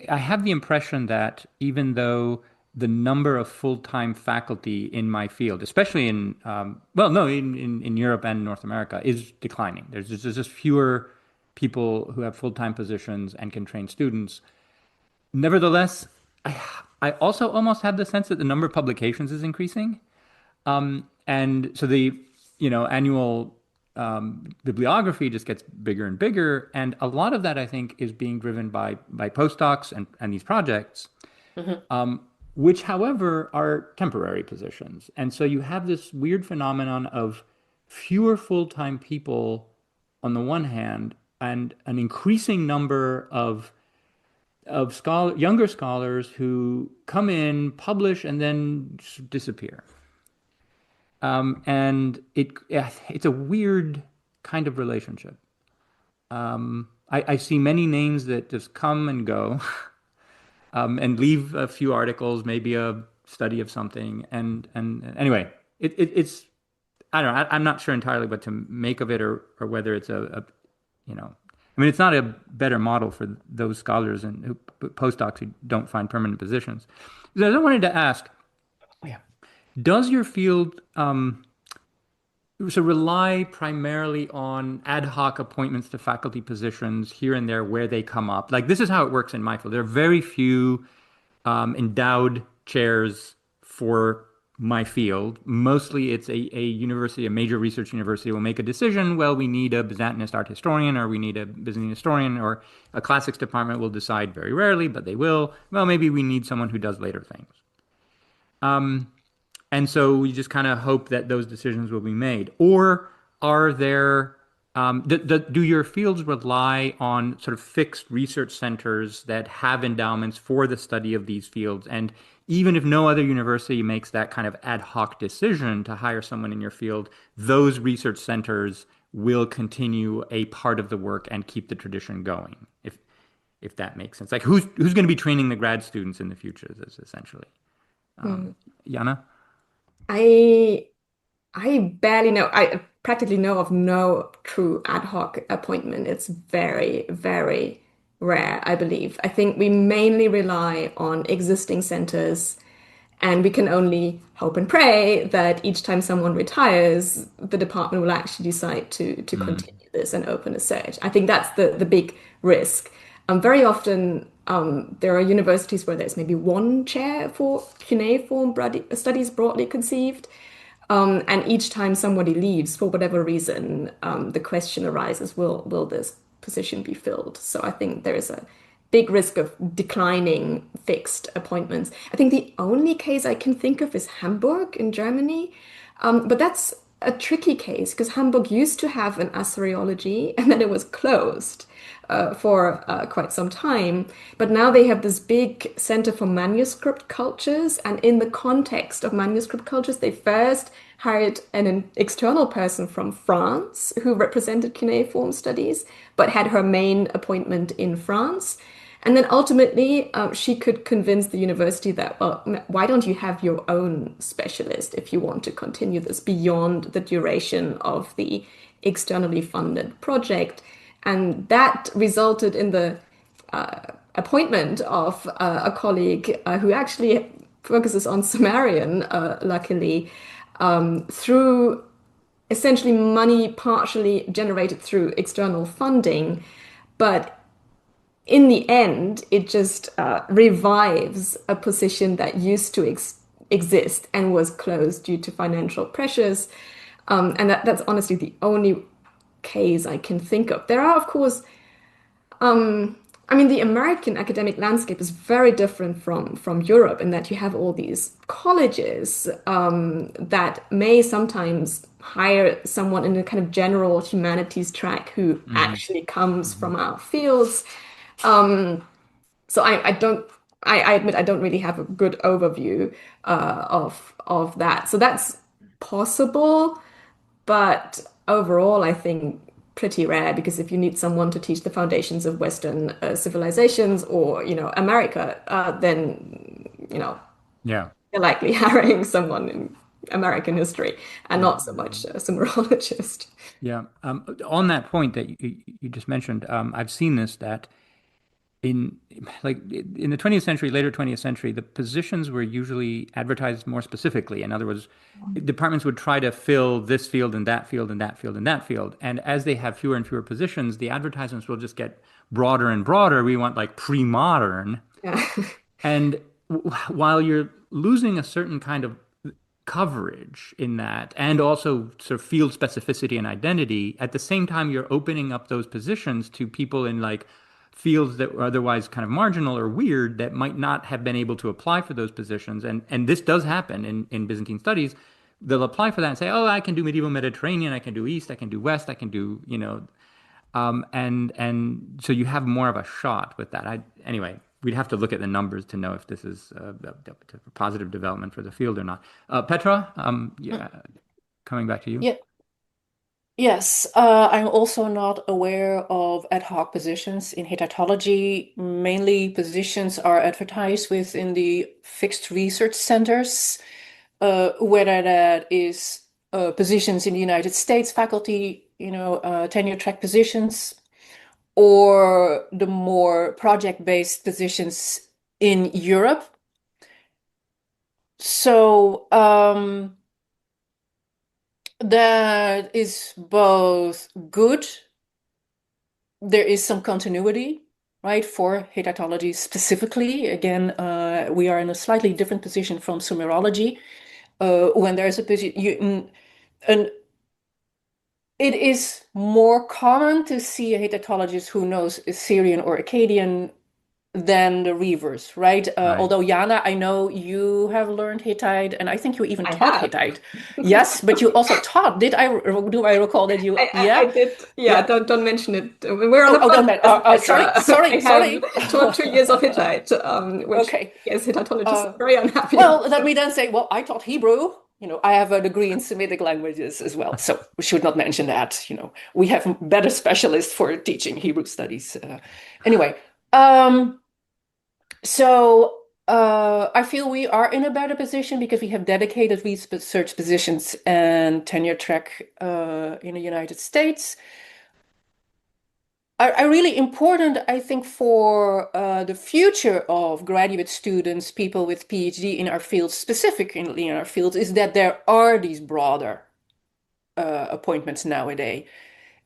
I have the impression that even though the number of full-time faculty in my field, especially in, in Europe and North America, is declining. There's just fewer people who have full-time positions and can train students. Nevertheless, I also almost have the sense that the number of publications is increasing. And so the, annual bibliography just gets bigger and bigger. And a lot of that, I think, is being driven by postdocs and these projects. Which, however, are temporary positions. And so you have this weird phenomenon of fewer full-time people on the one hand, and an increasing number of younger scholars who come in, publish, and then disappear. And it's a weird kind of relationship. I see many names that just come and go. And leave a few articles, maybe a study of something, and anyway, it's I don't know. I'm not sure entirely what to make of it, or whether it's it's not a better model for those scholars and postdocs who don't find permanent positions. So I wanted to ask, does your field rely primarily on ad hoc appointments to faculty positions here and there where they come up? Like, this is how it works in my field. There are very few endowed chairs for my field. Mostly it's a university, a major research university will make a decision, well, we need a Byzantinist art historian, or we need a Byzantine historian, or a classics department will decide, very rarely, but they will, well, maybe we need someone who does later things. And so we just kind of hope that those decisions will be made. Or are there, do your fields rely on sort of fixed research centers that have endowments for the study of these fields? And even if no other university makes that kind of ad hoc decision to hire someone in your field, those research centers will continue a part of the work and keep the tradition going, if that makes sense. Like who's going to be training the grad students in the future, is essentially. Jana? I barely know. I practically know of no true ad hoc appointment. It's very, very rare, I believe. I think we mainly rely on existing centers, and we can only hope and pray that each time someone retires, the department will actually decide to continue this and open a search. I think that's the big risk. Very often, there are universities where there's maybe one chair for cuneiform studies broadly conceived. And each time somebody leaves, for whatever reason, the question arises, will this position be filled? So I think there is a big risk of declining fixed appointments. I think the only case I can think of is Hamburg in Germany. But that's a tricky case because Hamburg used to have an Assyriology and then it was closed for quite some time. But now they have this big center for manuscript cultures. And in the context of manuscript cultures, they first hired an external person from France who represented cuneiform studies, but had her main appointment in France. And then ultimately, she could convince the university that, well, why don't you have your own specialist if you want to continue this beyond the duration of the externally funded project? And that resulted in the appointment of a colleague who actually focuses on Sumerian, luckily, through essentially money partially generated through external funding. But in the end, it just revives a position that used to exist and was closed due to financial pressures. And that's honestly the only case I can think of. There are, of course, the American academic landscape is very different from Europe in that you have all these colleges that may sometimes hire someone in a kind of general humanities track who actually comes from our fields. So I admit I don't really have a good overview of that. So that's possible, but overall, I think pretty rare because if you need someone to teach the foundations of Western civilizations or, America, then, Yeah. you're likely hiring someone in American history and not so much a Sumerologist. Yeah. On that point that you just mentioned, I've seen this, that in the 20th century, later 20th century, the positions were usually advertised more specifically. In other words, departments would try to fill this field and that field and that field and that field. And as they have fewer and fewer positions, the advertisements will just get broader and broader. We want like pre-modern. Yeah. And while you're losing a certain kind of coverage in that, and also sort of field specificity and identity, at the same time, you're opening up those positions to people in like fields that were otherwise kind of marginal or weird that might not have been able to apply for those positions. And this does happen in Byzantine studies. They'll apply for that and say, oh, I can do medieval Mediterranean, I can do East, I can do West, I can do, and so you have more of a shot with that. Anyway, we'd have to look at the numbers to know if this is a positive development for the field or not. Petra, coming back to you. Yeah. Yes, I'm also not aware of ad hoc positions in Hittitology. Mainly positions are advertised within the fixed research centers, whether that is positions in the United States faculty, tenure track positions, or the more project-based positions in Europe. So, that is both good. There is some continuity, right, for Hittitology specifically. Again, we are in a slightly different position from Sumerology. When there's a position, and it is more common to see a Hittitologist who knows Syrian or Akkadian than the reverse, right? Right. Although Jana, I know you have learned Hittite, and I think you even I taught have. Hittite. Yes, but you also taught. Do I recall that you? I did. Yeah, Yeah. don't mention it. We're on a Don't podcast, sorry, Petra. sorry, I sorry. have taught 2 years of Hittite, which Okay. yes, Hittitologists are very unhappy Well, about. let me then say, well, I taught Hebrew. I have a degree in Semitic languages as well, so we should not mention that. We have better specialists for teaching Hebrew studies. Anyway, so I feel we are in a better position because we have dedicated research positions and tenure track in the United States. Are really important, I think, for the future of graduate students, people with PhD in our field, specifically in our field, is that there are these broader appointments nowadays.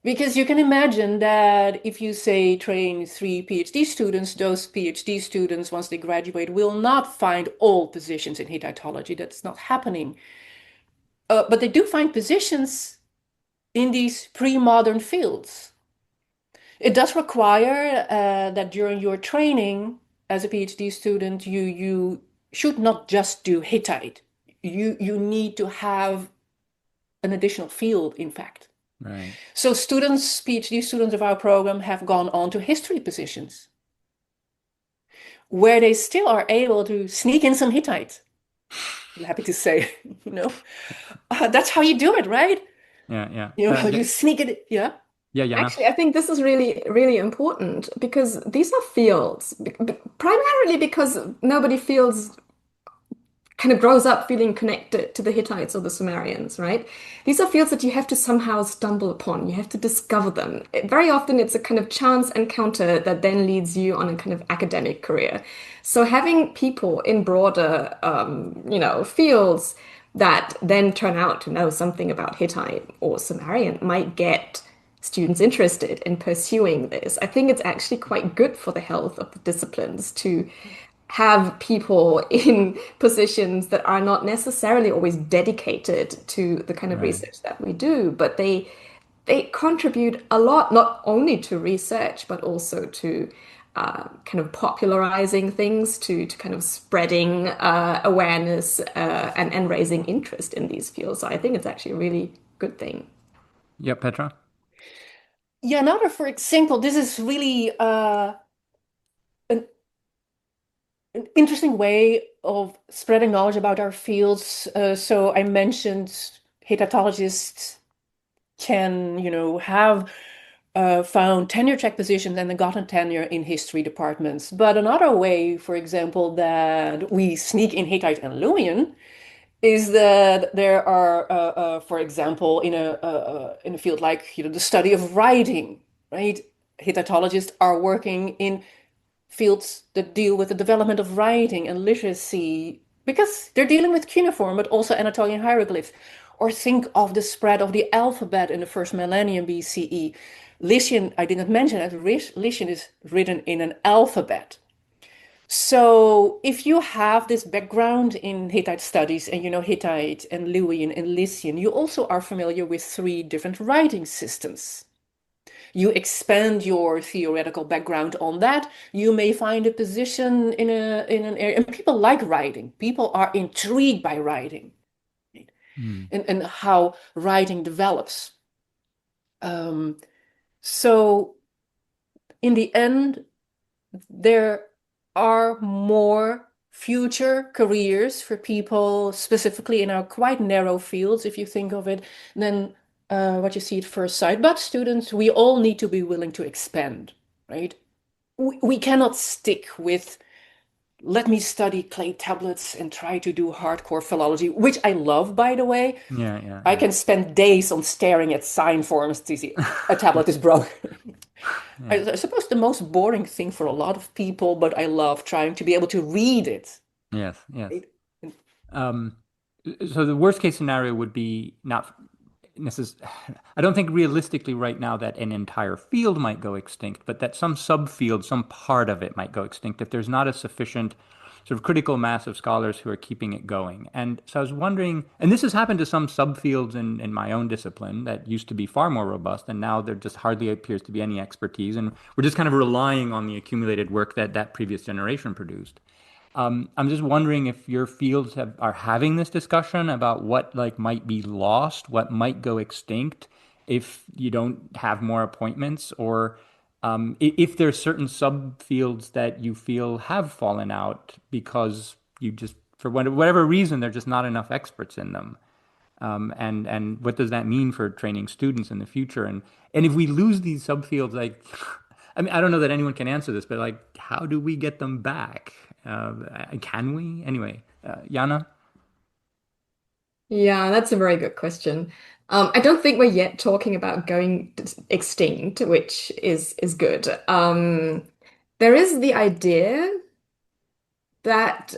Because you can imagine that if you say train 3 PhD students, those PhD students, once they graduate, will not find all positions in Hittitology. That's not happening. But they do find positions in these pre-modern fields. It does require that during your training as a PhD student, you should not just do Hittite. You need to have an additional field, in fact. Right. So PhD students of our program have gone on to history positions, where they still are able to sneak in some Hittite. I'm happy to say, that's how you do it, right? Yeah. You sneak it, yeah. Yeah, Jana. Actually, I think this is really, really important because these are fields, primarily because nobody kind of grows up feeling connected to the Hittites or the Sumerians, right? These are fields that you have to somehow stumble upon. You have to discover them. Very often it's a kind of chance encounter that then leads you on a kind of academic career. So having people in broader, fields that then turn out to know something about Hittite or Sumerian might get students interested in pursuing this. I think it's actually quite good for the health of the disciplines to have people in positions that are not necessarily always dedicated to the kind of Right. research that we do, but they contribute a lot, not only to research, but also to kind of popularizing things, to kind of spreading awareness and raising interest in these fields. So I think it's actually a really good thing. Yeah, Petra? Yeah, for example, this is really an interesting way of spreading knowledge about our fields. So I mentioned Hittitologists can, have found tenure track positions and gotten tenure in history departments. But another way, for example, that we sneak in Hittite and Luwian is that there are, for example, in a field like the study of writing, right? Hittitologists are working in fields that deal with the development of writing and literacy because they're dealing with cuneiform, but also Anatolian hieroglyphs. Or think of the spread of the alphabet in the first millennium BCE. Lycian, I didn't mention that, Lycian is written in an alphabet. So if you have this background in Hittite studies and you know Hittite and Luwian and Lycian, you also are familiar with 3 different writing systems. You expand your theoretical background on that, you may find a position in an area. And people like writing. People are intrigued by writing and how writing develops. So in the end, there are more future careers for people, specifically in our quite narrow fields, if you think of it, than what you see at first sight. But students, we all need to be willing to expand, right? We cannot stick with, let me study clay tablets and try to do hardcore philology, which I love, by the way. Yeah. I can spend days on staring at sign forms to see a tablet is broken. I suppose the most boring thing for a lot of people, but I love trying to be able to read it. Yes. So the worst case scenario would be not necessarily, I don't think realistically right now that an entire field might go extinct, but that some subfield, some part of it might go extinct if there's not a sufficient sort of critical mass of scholars who are keeping it going. And so I was wondering, and this has happened to some subfields in my own discipline that used to be far more robust, and now there just hardly appears to be any expertise, and we're just kind of relying on the accumulated work that that previous generation produced. I'm just wondering if your fields are having this discussion about what like might be lost, what might go extinct if you don't have more appointments, or if there's certain subfields that you feel have fallen out because you just, for whatever reason, there's just not enough experts in them. And what does that mean for training students in the future? And if we lose these subfields, like, I mean, I don't know that anyone can answer this, but like, how do we get them back? Can we? Anyway, Jana? Yeah, that's a very good question. I don't think we're yet talking about going extinct, which is good. There is the idea that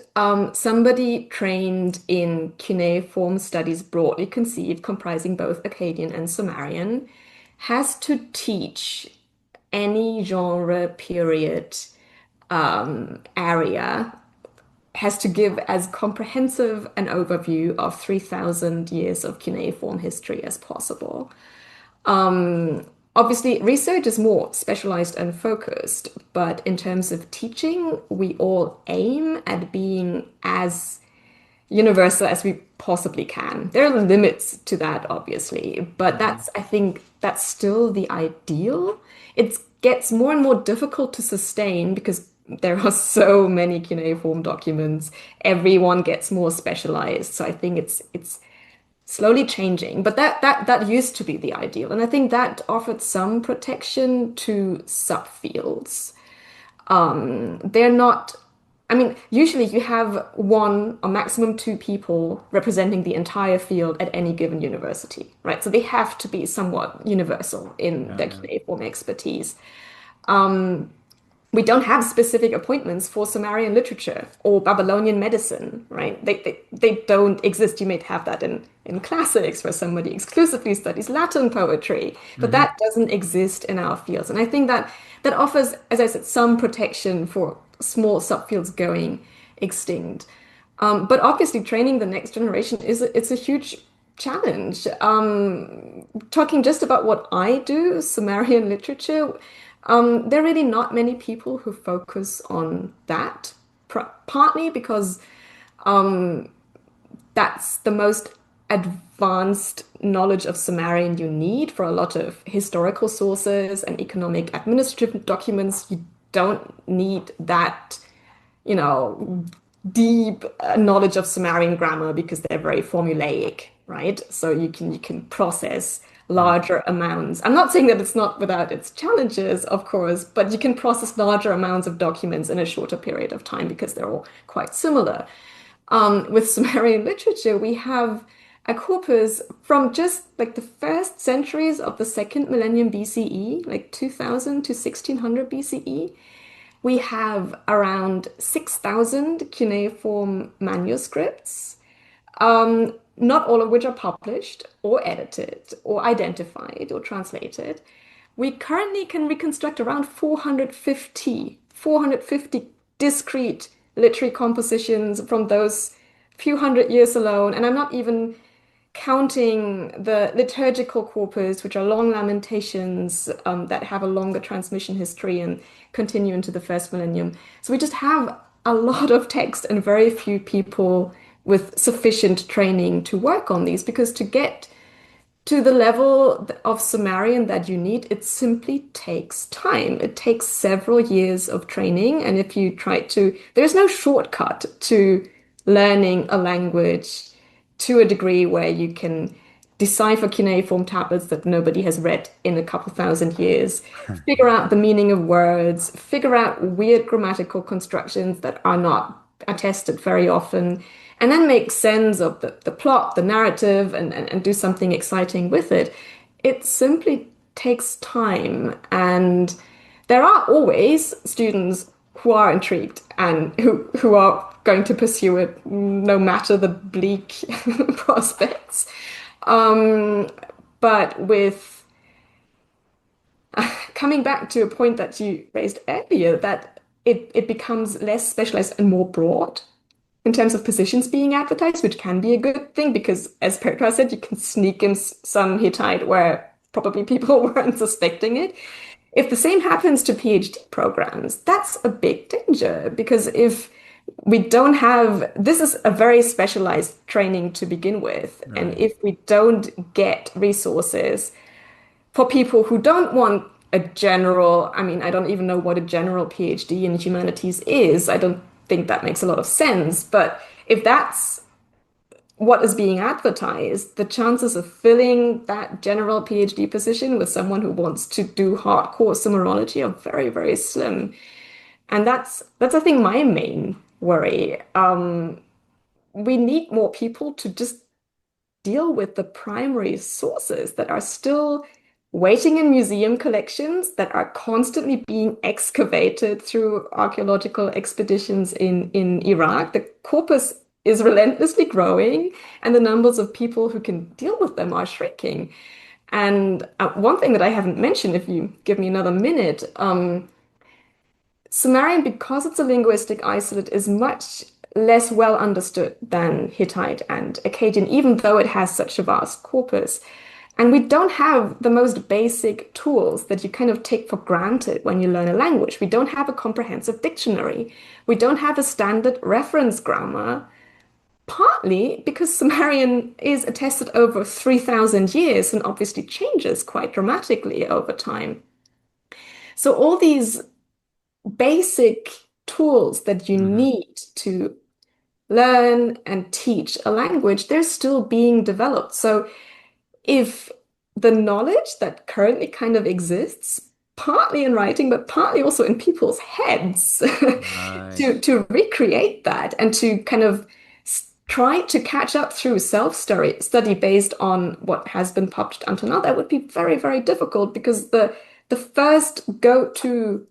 somebody trained in cuneiform studies, broadly conceived, comprising both Akkadian and Sumerian, has to teach any genre, period, area, has to give as comprehensive an overview of 3,000 years of cuneiform history as possible. Obviously, research is more specialized and focused, but in terms of teaching, we all aim at being as universal as we possibly can. There are limits to that, obviously, but I think that's still the ideal. It gets more and more difficult to sustain because there are so many cuneiform documents. Everyone gets more specialized. So I think it's slowly changing, but that used to be the ideal, and I think that offered some protection to subfields. They're not. I mean, usually you have one or maximum two people representing the entire field at any given university, right? So they have to be somewhat universal in their cuneiform expertise. We don't have specific appointments for Sumerian literature or Babylonian medicine, right? They don't exist. You may have that in classics where somebody exclusively studies Latin poetry, but that doesn't exist in our fields. And I think that offers, as I said, some protection for small subfields going extinct. But obviously training the next generation it's a huge challenge. Talking just about what I do, Sumerian literature, there are really not many people who focus on that, partly because that's the most advanced knowledge of Sumerian you need for a lot of historical sources and economic administrative documents. You don't need that, deep knowledge of Sumerian grammar because they're very formulaic, right? So you can process larger amounts. I'm not saying that it's not without its challenges, of course, but you can process larger amounts of documents in a shorter period of time because they're all quite similar. With Sumerian literature, we have a corpus from just like the first centuries of the second millennium BCE, like 2000 to 1600 BCE. We have around 6,000 cuneiform manuscripts. Not all of which are published or edited or identified or translated. We currently can reconstruct around 450 discrete literary compositions from those few hundred years alone. And I'm not even counting the liturgical corpus, which are long lamentations that have a longer transmission history and continue into the first millennium. So we just have a lot of text and very few people with sufficient training to work on these, because to get to the level of Sumerian that you need, it simply takes time. It takes several years of training. And if you try to, there's no shortcut to learning a language to a degree where you can decipher cuneiform tablets that nobody has read in a couple thousand years, figure out the meaning of words, figure out weird grammatical constructions that are not attested very often, and then make sense of the plot, the narrative, and do something exciting with it. It simply takes time. And there are always students who are intrigued and who are going to pursue it no matter the bleak prospects. But with coming back to a point that you raised earlier, that it becomes less specialized and more broad in terms of positions being advertised, which can be a good thing because, as Petra said, you can sneak in some Hittite where probably people weren't suspecting it. If the same happens to PhD programs, that's a big danger because if we don't have, this is a very specialized training to begin with. Right. And if we don't get resources for people who don't want a general, I mean, I don't even know what a general PhD in humanities is. I don't think that makes a lot of sense. But if that's what is being advertised, the chances of filling that general PhD position with someone who wants to do hardcore Sumerology are very, very slim. And that's I think my main worry. We need more people to just deal with the primary sources that are still waiting in museum collections, that are constantly being excavated through archaeological expeditions in Iraq. The corpus is relentlessly growing, and the numbers of people who can deal with them are shrinking. And one thing that I haven't mentioned, if you give me another minute, Sumerian, because it's a linguistic isolate, is much less well understood than Hittite and Akkadian, even though it has such a vast corpus. And we don't have the most basic tools that you kind of take for granted when you learn a language. We don't have a comprehensive dictionary. We don't have a standard reference grammar, partly because Sumerian is attested over 3,000 years and obviously changes quite dramatically over time. So all these basic tools that you need to learn and teach a language, they're still being developed. So if the knowledge that currently kind of exists, partly in writing, but partly also in people's heads, to recreate that and to kind of try to catch up through self-study based on what has been published until now, that would be very, very difficult because the first go-to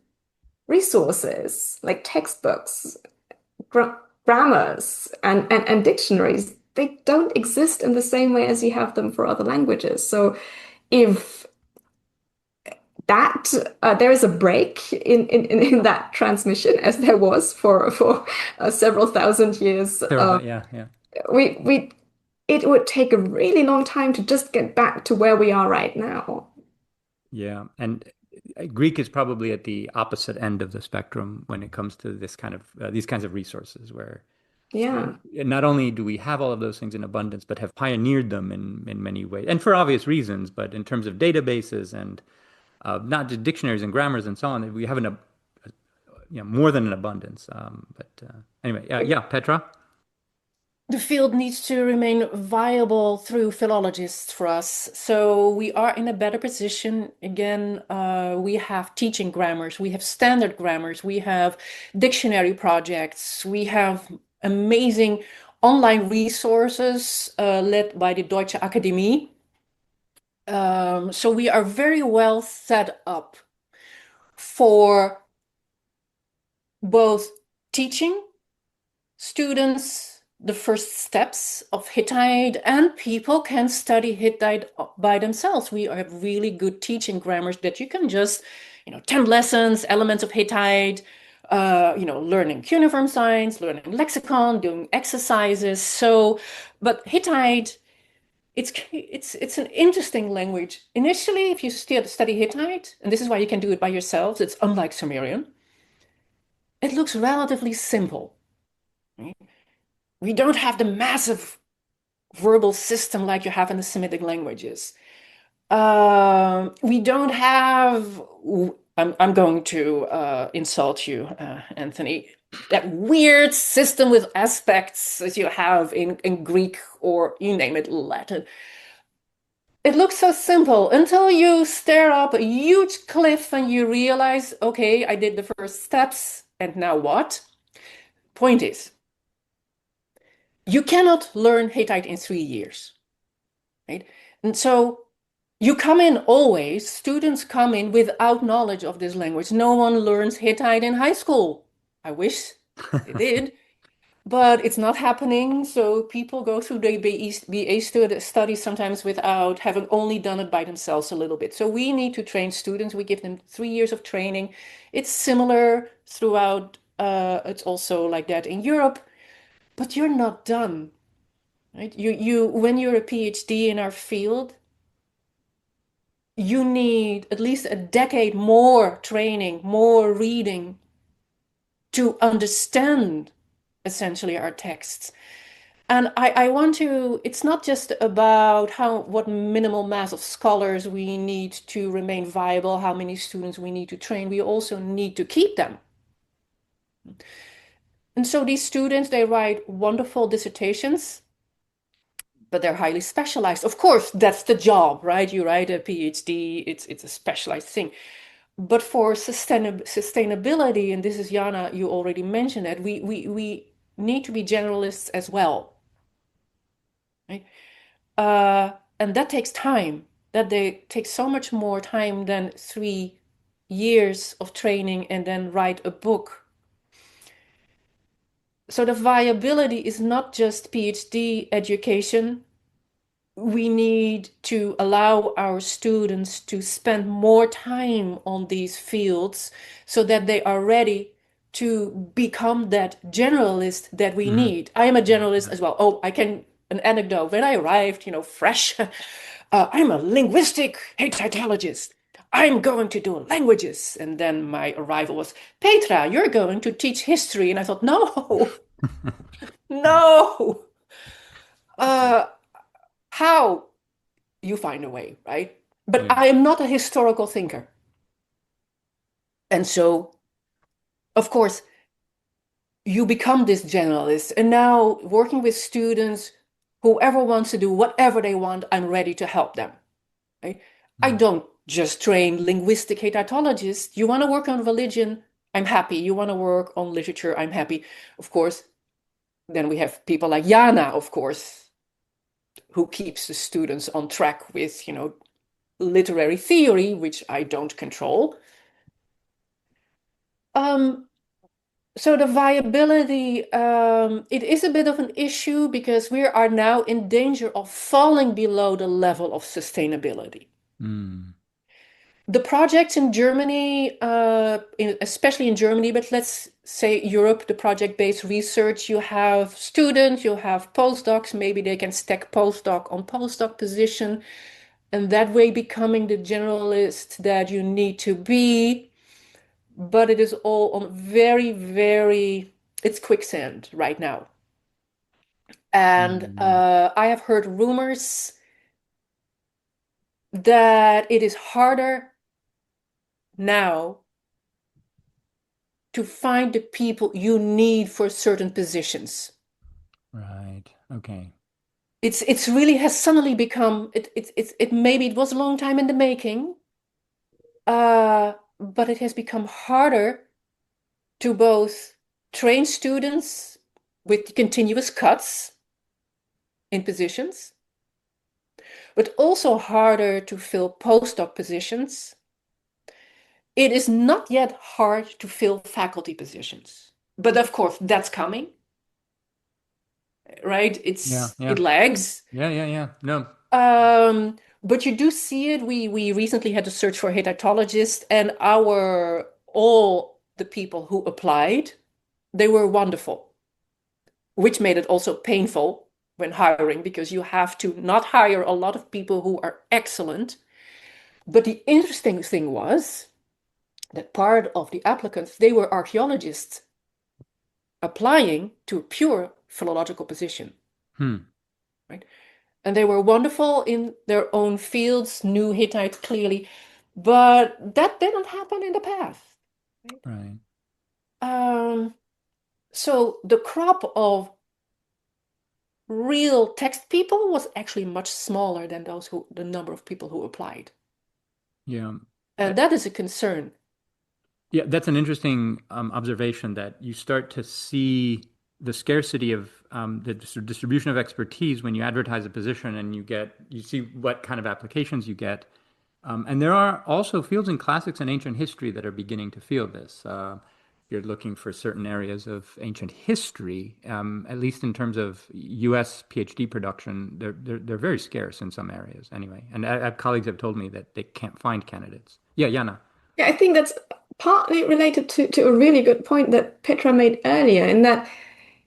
resources like textbooks, grammars, and dictionaries, they don't exist in the same way as you have them for other languages. So if that there is a break in that transmission, as there was for several thousand years, it would take a really long time to just get back to where we are right now. Yeah, and Greek is probably at the opposite end of the spectrum when it comes to this kind of these kinds of resources, where not only do we have all of those things in abundance, but have pioneered them in many ways, and for obvious reasons. But in terms of databases and not just dictionaries and grammars and so on, we have more than an abundance. Anyway, Petra. The field needs to remain viable through philologists for us. So we are in a better position. Again, we have teaching grammars, we have standard grammars, we have dictionary projects, we have amazing online resources led by the Deutsche Akademie. So we are very well set up for both teaching students the first steps of Hittite, and people can study Hittite by themselves. We have really good teaching grammars that you can just, 10 lessons, elements of Hittite, learning cuneiform signs, learning lexicon, doing exercises. So, but Hittite, it's an interesting language. Initially, if you study Hittite, and this is why you can do it by yourselves, it's unlike Sumerian. It looks relatively simple. Right? We don't have the massive verbal system like you have in the Semitic languages. We don't have, I'm going to insult you, Anthony, that weird system with aspects as you have in Greek or you name it, Latin. It looks so simple until you stare up a huge cliff and you realize, okay, I did the first steps, and now what? Point is, you cannot learn Hittite in 3 years, right? And so you come in always, students come in without knowledge of this language. No one learns Hittite in high school. I wish they did. but it's not happening. So people go through the BA studies sometimes without having only done it by themselves a little bit. So we need to train students. We give them 3 years of training. It's similar throughout. It's also like that in Europe, but you're not done, right? When you're a PhD in our field, you need at least a decade more training, more reading to understand essentially our texts. And I want to, it's not just about what minimal mass of scholars we need to remain viable, how many students we need to train, we also need to keep them. And so these students, they write wonderful dissertations, but they're highly specialized. Of course, that's the job, right? You write a PhD, it's a specialized thing. But for sustainability, and this is Jana, you already mentioned it, we need to be generalists as well, right? And that takes time. That they take so much more time than 3 years of training and then write a book. So the viability is not just PhD education. We need to allow our students to spend more time on these fields so that they are ready to become that generalist that we need. I am a generalist as well. Oh, an anecdote. When I arrived, fresh, I'm a linguistic Hittitologist. I'm going to do languages. And then my arrival was, Petra, you're going to teach history. And I thought, no, no. How? You find a way, right? But Yeah. I am not a historical thinker. And so, of course, you become this generalist. And now, working with students, whoever wants to do whatever they want, I'm ready to help them. Right? I don't just train linguistic Hittitologists. You want to work on religion, I'm happy. You want to work on literature, I'm happy. Of course, then we have people like Jana, of course, who keeps the students on track with, literary theory, which I don't control. So the viability, it is a bit of an issue because we are now in danger of falling below the level of sustainability. The projects in Germany, especially in Germany, but let's say Europe, the project-based research, you have students, you have postdocs, maybe they can stack postdoc on postdoc position, and that way becoming the generalist that you need to be. But it is all on it's quicksand right now. And I have heard rumors that it is harder now to find the people you need for certain positions. Right. Okay. It's really has suddenly become it maybe it was a long time in the making, but it has become harder to both train students with continuous cuts in positions, but also harder to fill postdoc positions. It is not yet hard to fill faculty positions, but of course that's coming, right? It lags. No. But you do see it. We recently had to search for Hittitologist, and all the people who applied, they were wonderful, which made it also painful when hiring because you have to not hire a lot of people who are excellent. But the interesting thing was that part of the applicants, they were archaeologists applying to a pure philological position. Right? And they were wonderful in their own fields, knew Hittite clearly, but that didn't happen in the past. Right. So the crop of real text people was actually much smaller than the number of people who applied. Yeah. And that is a concern. Yeah, that's an interesting observation that you start to see the scarcity of the distribution of expertise when you advertise a position and you see what kind of applications you get. And there are also fields in classics and ancient history that are beginning to feel this. you're looking for certain areas of ancient history, at least in terms of U.S. PhD production, they're very scarce in some areas anyway. And colleagues have told me that they can't find candidates. Yeah, Jana. Yeah, I think that's partly related to a really good point that Petra made earlier, in that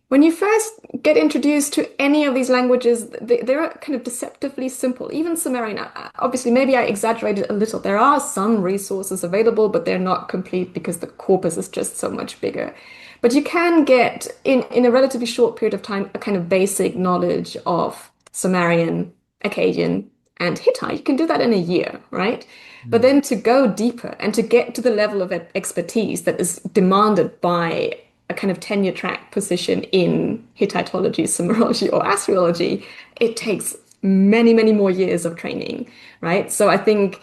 when you first get introduced to any of these languages, they're kind of deceptively simple. Even Sumerian, obviously, maybe I exaggerated a little. There are some resources available, but they're not complete because the corpus is just so much bigger. But you can get, in a relatively short period of time, a kind of basic knowledge of Sumerian, Akkadian, and Hittite. You can do that in a year, right? But then to go deeper and to get to the level of expertise that is demanded by a kind of tenure track position in Hittitology, Sumerology, or Assyriology, it takes many, many more years of training, right? So I think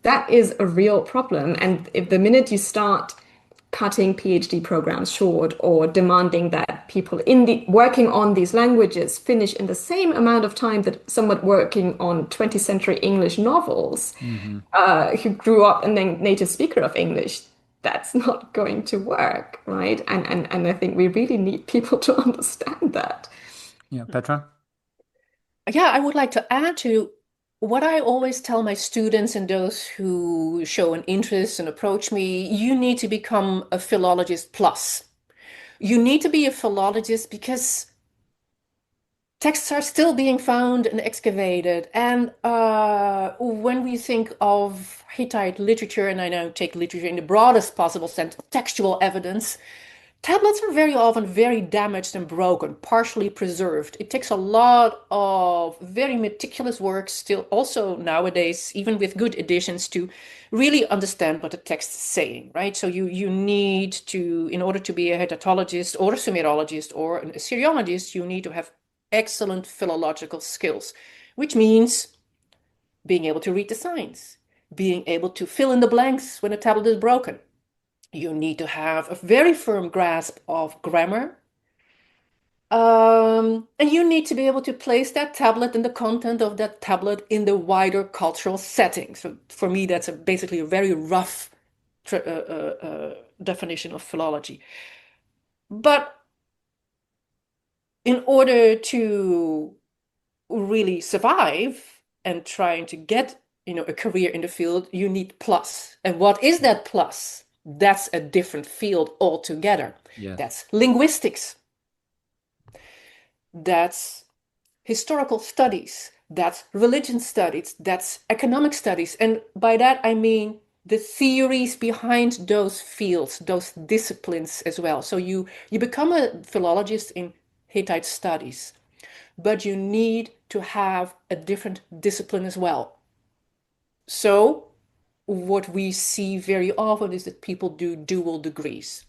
that is a real problem. And if the minute you start cutting PhD programs short or demanding that people working on these languages finish in the same amount of time that someone working on 20th century English novels, who grew up and then native speaker of English, that's not going to work, right? And I think we really need people to understand that. Yeah, Petra? Yeah, I would like to add to what I always tell my students and those who show an interest and approach me. You need to become a philologist plus. You need to be a philologist because texts are still being found and excavated. And when we think of Hittite literature, and I now take literature in the broadest possible sense, textual evidence, tablets are very often very damaged and broken, partially preserved. It takes a lot of very meticulous work, still also nowadays, even with good editions, to really understand what the text is saying, right? So you need to, in order to be a Hittitologist or a Sumerologist or an Assyriologist, you need to have excellent philological skills, which means being able to read the signs, being able to fill in the blanks when a tablet is broken. You need to have a very firm grasp of grammar. And you need to be able to place that tablet and the content of that tablet in the wider cultural setting. So for me, that's basically a very rough definition of philology. But in order to really survive and trying to get, a career in the field, you need plus. And what is that plus? That's a different field altogether. Yes. That's linguistics. That's historical studies. That's religion studies. That's economic studies. And by that, I mean the theories behind those fields, those disciplines as well. So you become a philologist in Hittite studies, but you need to have a different discipline as well. So what we see very often is that people do dual degrees.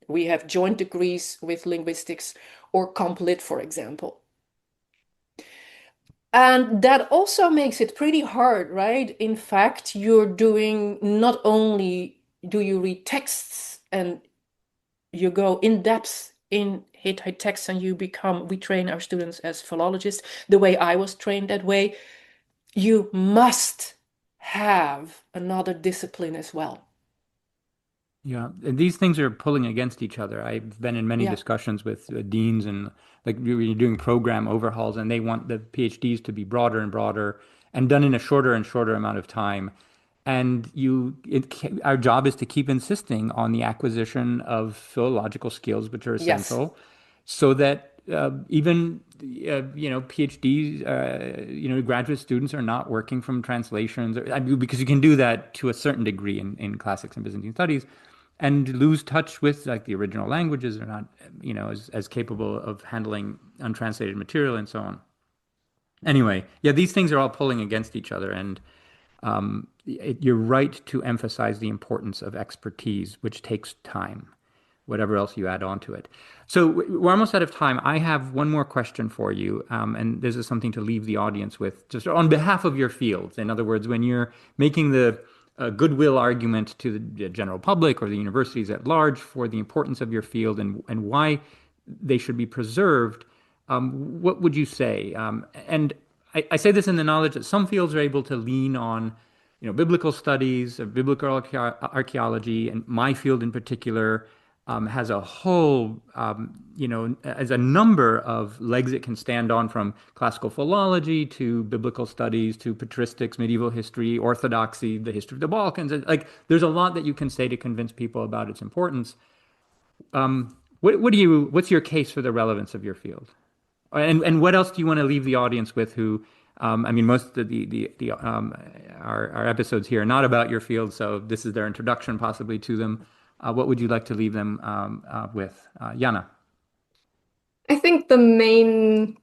We have joint degrees with linguistics or comp lit, for example. And that also makes it pretty hard, right? In fact, you're doing, not only do you read texts and you go in depth in Hittite texts and we train our students as philologists, the way I was trained that way, you must have another discipline as well. Yeah, and these things are pulling against each other. I've been in many discussions with deans and like you're doing program overhauls, and they want the PhDs to be broader and broader and done in a shorter and shorter amount of time. And our job is to keep insisting on the acquisition of philological skills, which are essential, so that even PhDs, graduate students are not working from translations, because you can do that to a certain degree in classics and Byzantine studies, and lose touch with like the original languages. Are not as capable of handling untranslated material and so on. Anyway, these things are all pulling against each other, and you're right to emphasize the importance of expertise, which takes time, whatever else you add on to it. So we're almost out of time. I have one more question for you, and this is something to leave the audience with, just on behalf of your field. In other words, when you're making the goodwill argument to the general public or the universities at large for the importance of your field and why they should be preserved, what would you say? And I say this in the knowledge that some fields are able to lean on biblical studies, biblical archaeology, and my field in particular has a whole, as a number of legs it can stand on, from classical philology to biblical studies to patristics, medieval history, orthodoxy, the history of the Balkans. Like, there's a lot that you can say to convince people about its importance. What's your case for the relevance of your field? And what else do you want to leave the audience with who, most of our episodes here are not about your field, so this is their introduction possibly to them. What would you like to leave them with? Jana? I think the main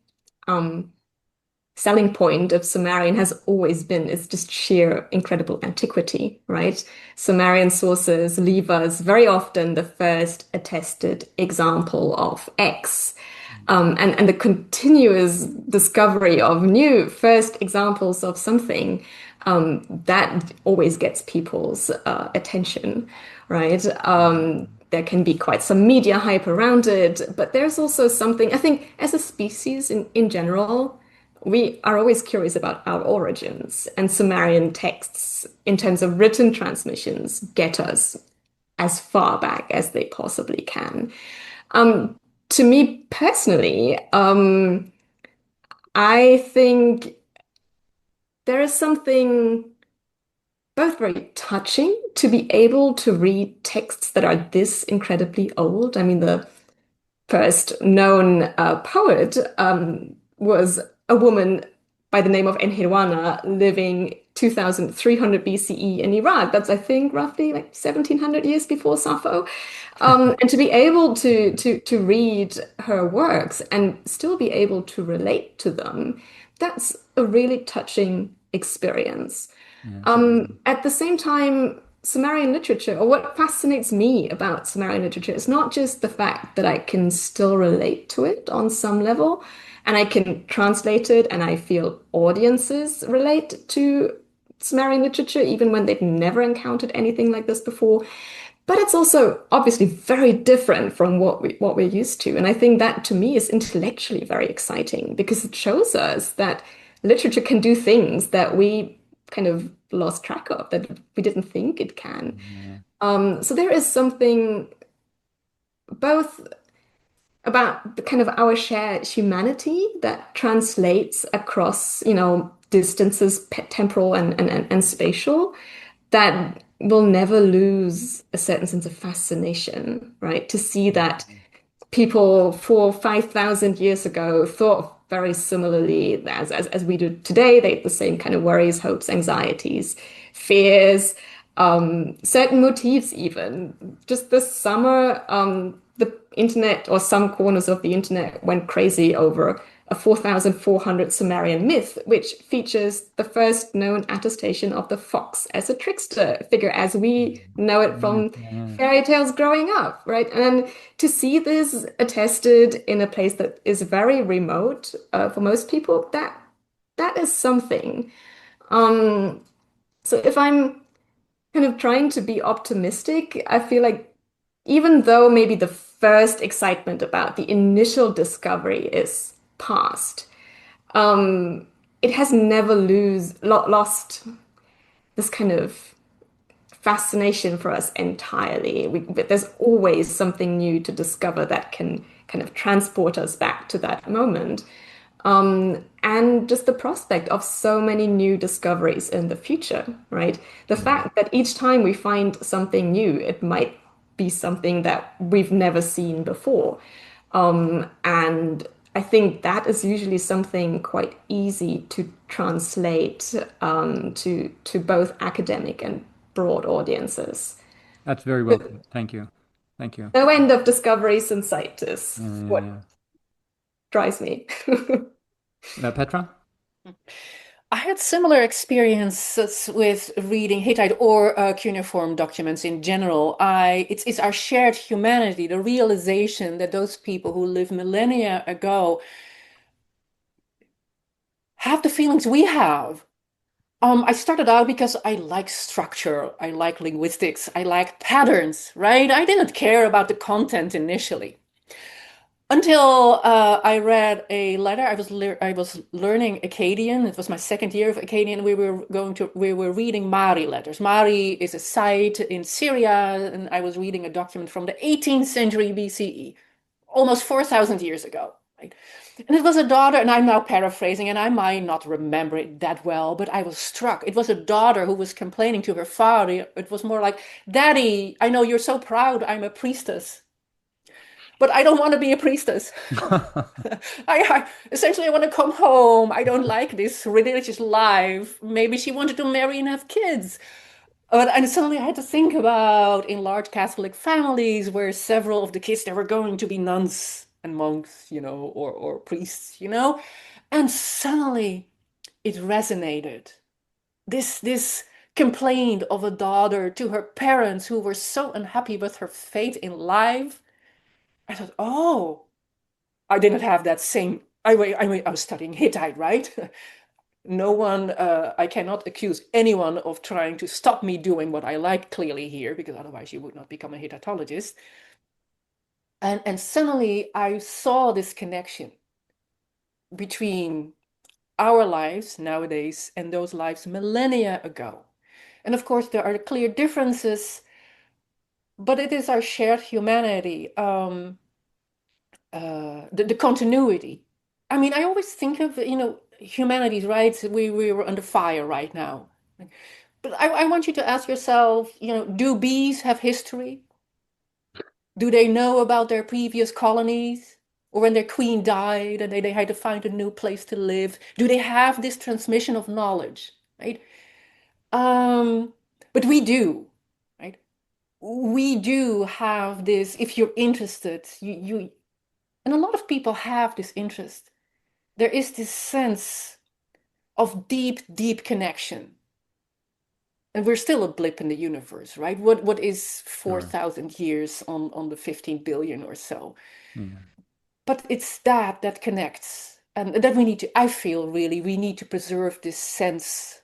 selling point of Sumerian has always been is just sheer incredible antiquity, right? Sumerian sources leave us very often the first attested example of X. And the continuous discovery of new first examples of something that always gets people's attention, right? There can be quite some media hype around it, but there's also something, I think, as a species in general, we are always curious about our origins, and Sumerian texts, in terms of written transmissions, get us as far back as they possibly can. To me personally, I think there is something both very touching to be able to read texts that are this incredibly old. I mean, the first known poet was a woman by the name of Urhilina living 2300 BCE in Iraq. That's, I think, roughly like 1700 years before Sappho. And to be able to read her works and still be able to relate to them, that's a really touching experience. At the same time, Sumerian literature, or what fascinates me about Sumerian literature, is not just the fact that I can still relate to it on some level, and I can translate it, and I feel audiences relate to Sumerian literature even when they've never encountered anything like this before. But it's also obviously very different from what we're used to. And I think that, to me, is intellectually very exciting, because it shows us that literature can do things that we kind of lost track of, that we didn't think it can. So there is something both about the kind of our shared humanity that translates across, distances, temporal and spatial, that will never lose a certain sense of fascination, right? To see that people 5,000 years ago thought very similarly as we do today. They had the same kind of worries, hopes, anxieties, fears, certain motifs even. Just this summer, the internet, or some corners of the internet, went crazy over a 4,400 Sumerian myth, which features the first known attestation of the fox as a trickster figure, as we know it from fairy tales growing up, right? And to see this attested in a place that is very remote for most people, that is something. So if I'm kind of trying to be optimistic, I feel like even though maybe the first excitement about the initial discovery is past, it has never lost this kind of fascination for us entirely. There's always something new to discover that can kind of transport us back to that moment. And just the prospect of so many new discoveries in the future, right? The fact that each time we find something new, it might be something that we've never seen before. And I think that is usually something quite easy to translate to both academic and broad audiences. That's very well put. Thank you. Thank you. No end of discoveries in sight is what drives me. Petra? I had similar experiences with reading Hittite or cuneiform documents in general. It's our shared humanity, the realization that those people who lived millennia ago have the feelings we have. I started out because I like structure, I like linguistics, I like patterns, right? I didn't care about the content initially. Until I read a letter. I was learning Akkadian. It was my second year of Akkadian. We were reading Mari letters. Mari is a site in Syria, and I was reading a document from the 18th century BCE, almost 4,000 years ago. Right? And it was a daughter, and I'm now paraphrasing, and I might not remember it that well, but I was struck. It was a daughter who was complaining to her father. It was more like, "Daddy, I know you're so proud I'm a priestess, but I don't want to be a priestess. Essentially, I want to come home. I don't like this religious life." Maybe she wanted to marry and have kids. And suddenly I had to think about in large Catholic families where several of the kids they were going to be nuns and monks, or priests, And suddenly it resonated. This complaint of a daughter to her parents who were so unhappy with her fate in life. I thought, oh, I didn't have that same. I was studying Hittite, right? No one, I cannot accuse anyone of trying to stop me doing what I like clearly here, because otherwise you would not become a Hittitologist. And suddenly I saw this connection between our lives nowadays and those lives millennia ago. And of course, there are clear differences, but it is our shared humanity, the continuity. I mean, I always think of, humanities, right? We were under fire right now. But I want you to ask yourself, do bees have history? Do they know about their previous colonies? Or when their queen died and they had to find a new place to live? Do they have this transmission of knowledge, right? But we do, right? We do have this, if you're interested, and a lot of people have this interest. There is this sense of deep, deep connection. And we're still a blip in the universe, right? What is 4,000 years on the 15 billion or so? Yeah. But it's that connects. And that I feel really, we need to preserve this sense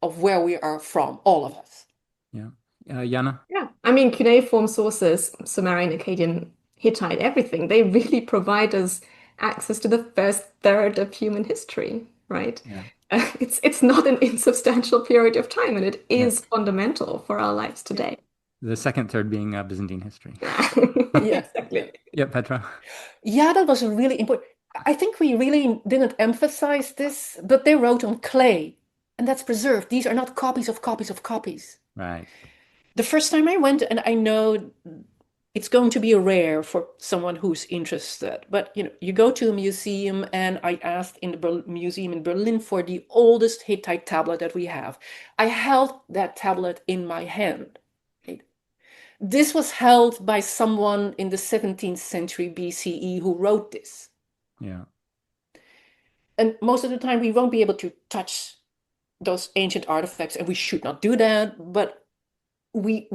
of where we are from, all of us. Yeah. Jana? Yeah, I mean, cuneiform sources, Sumerian, Akkadian, Hittite, everything, they really provide us access to the first third of human history, right? Yeah. It's not an insubstantial period of time, and it is fundamental for our lives today. The second third being Byzantine history. Yeah, exactly. Yeah, Petra. Yeah, that was really important. I think we really didn't emphasize this, but they wrote on clay, and that's preserved. These are not copies of copies of copies. Right. The first time I went, and I know it's going to be rare for someone who's interested, but you go to a museum, and I asked in the museum in Berlin for the oldest Hittite tablet that we have. I held that tablet in my hand. This was held by someone in the 17th century BCE who wrote this. Yeah. And most of the time we won't be able to touch those ancient artifacts, and we should not do that, but we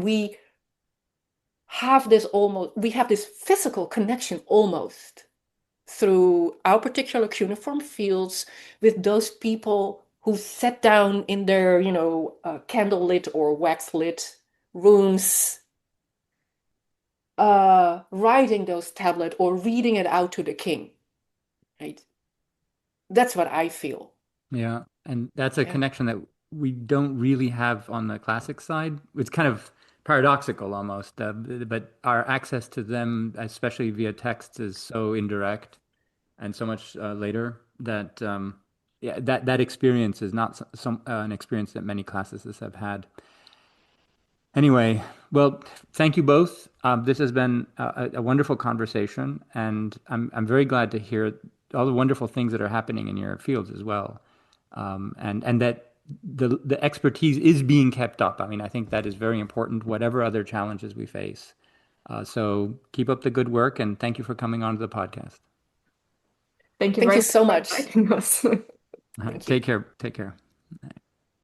have this physical connection almost through our particular cuneiform fields with those people who sat down in their, candlelit or wax-lit rooms, writing those tablets or reading it out to the king, right? That's what I feel. Yeah, and that's a connection that we don't really have on the classic side. It's kind of paradoxical almost, but our access to them, especially via text, is so indirect and so much later that that experience is not an experience that many classicists have had. Anyway, well, thank you both. This has been a wonderful conversation, and I'm very glad to hear all the wonderful things that are happening in your fields as well, and that the expertise is being kept up. I mean, I think that is very important, whatever other challenges we face. So keep up the good work, and thank you for coming on to the podcast. Thank you Thank very you so much much. for inviting us. Take care. Take care.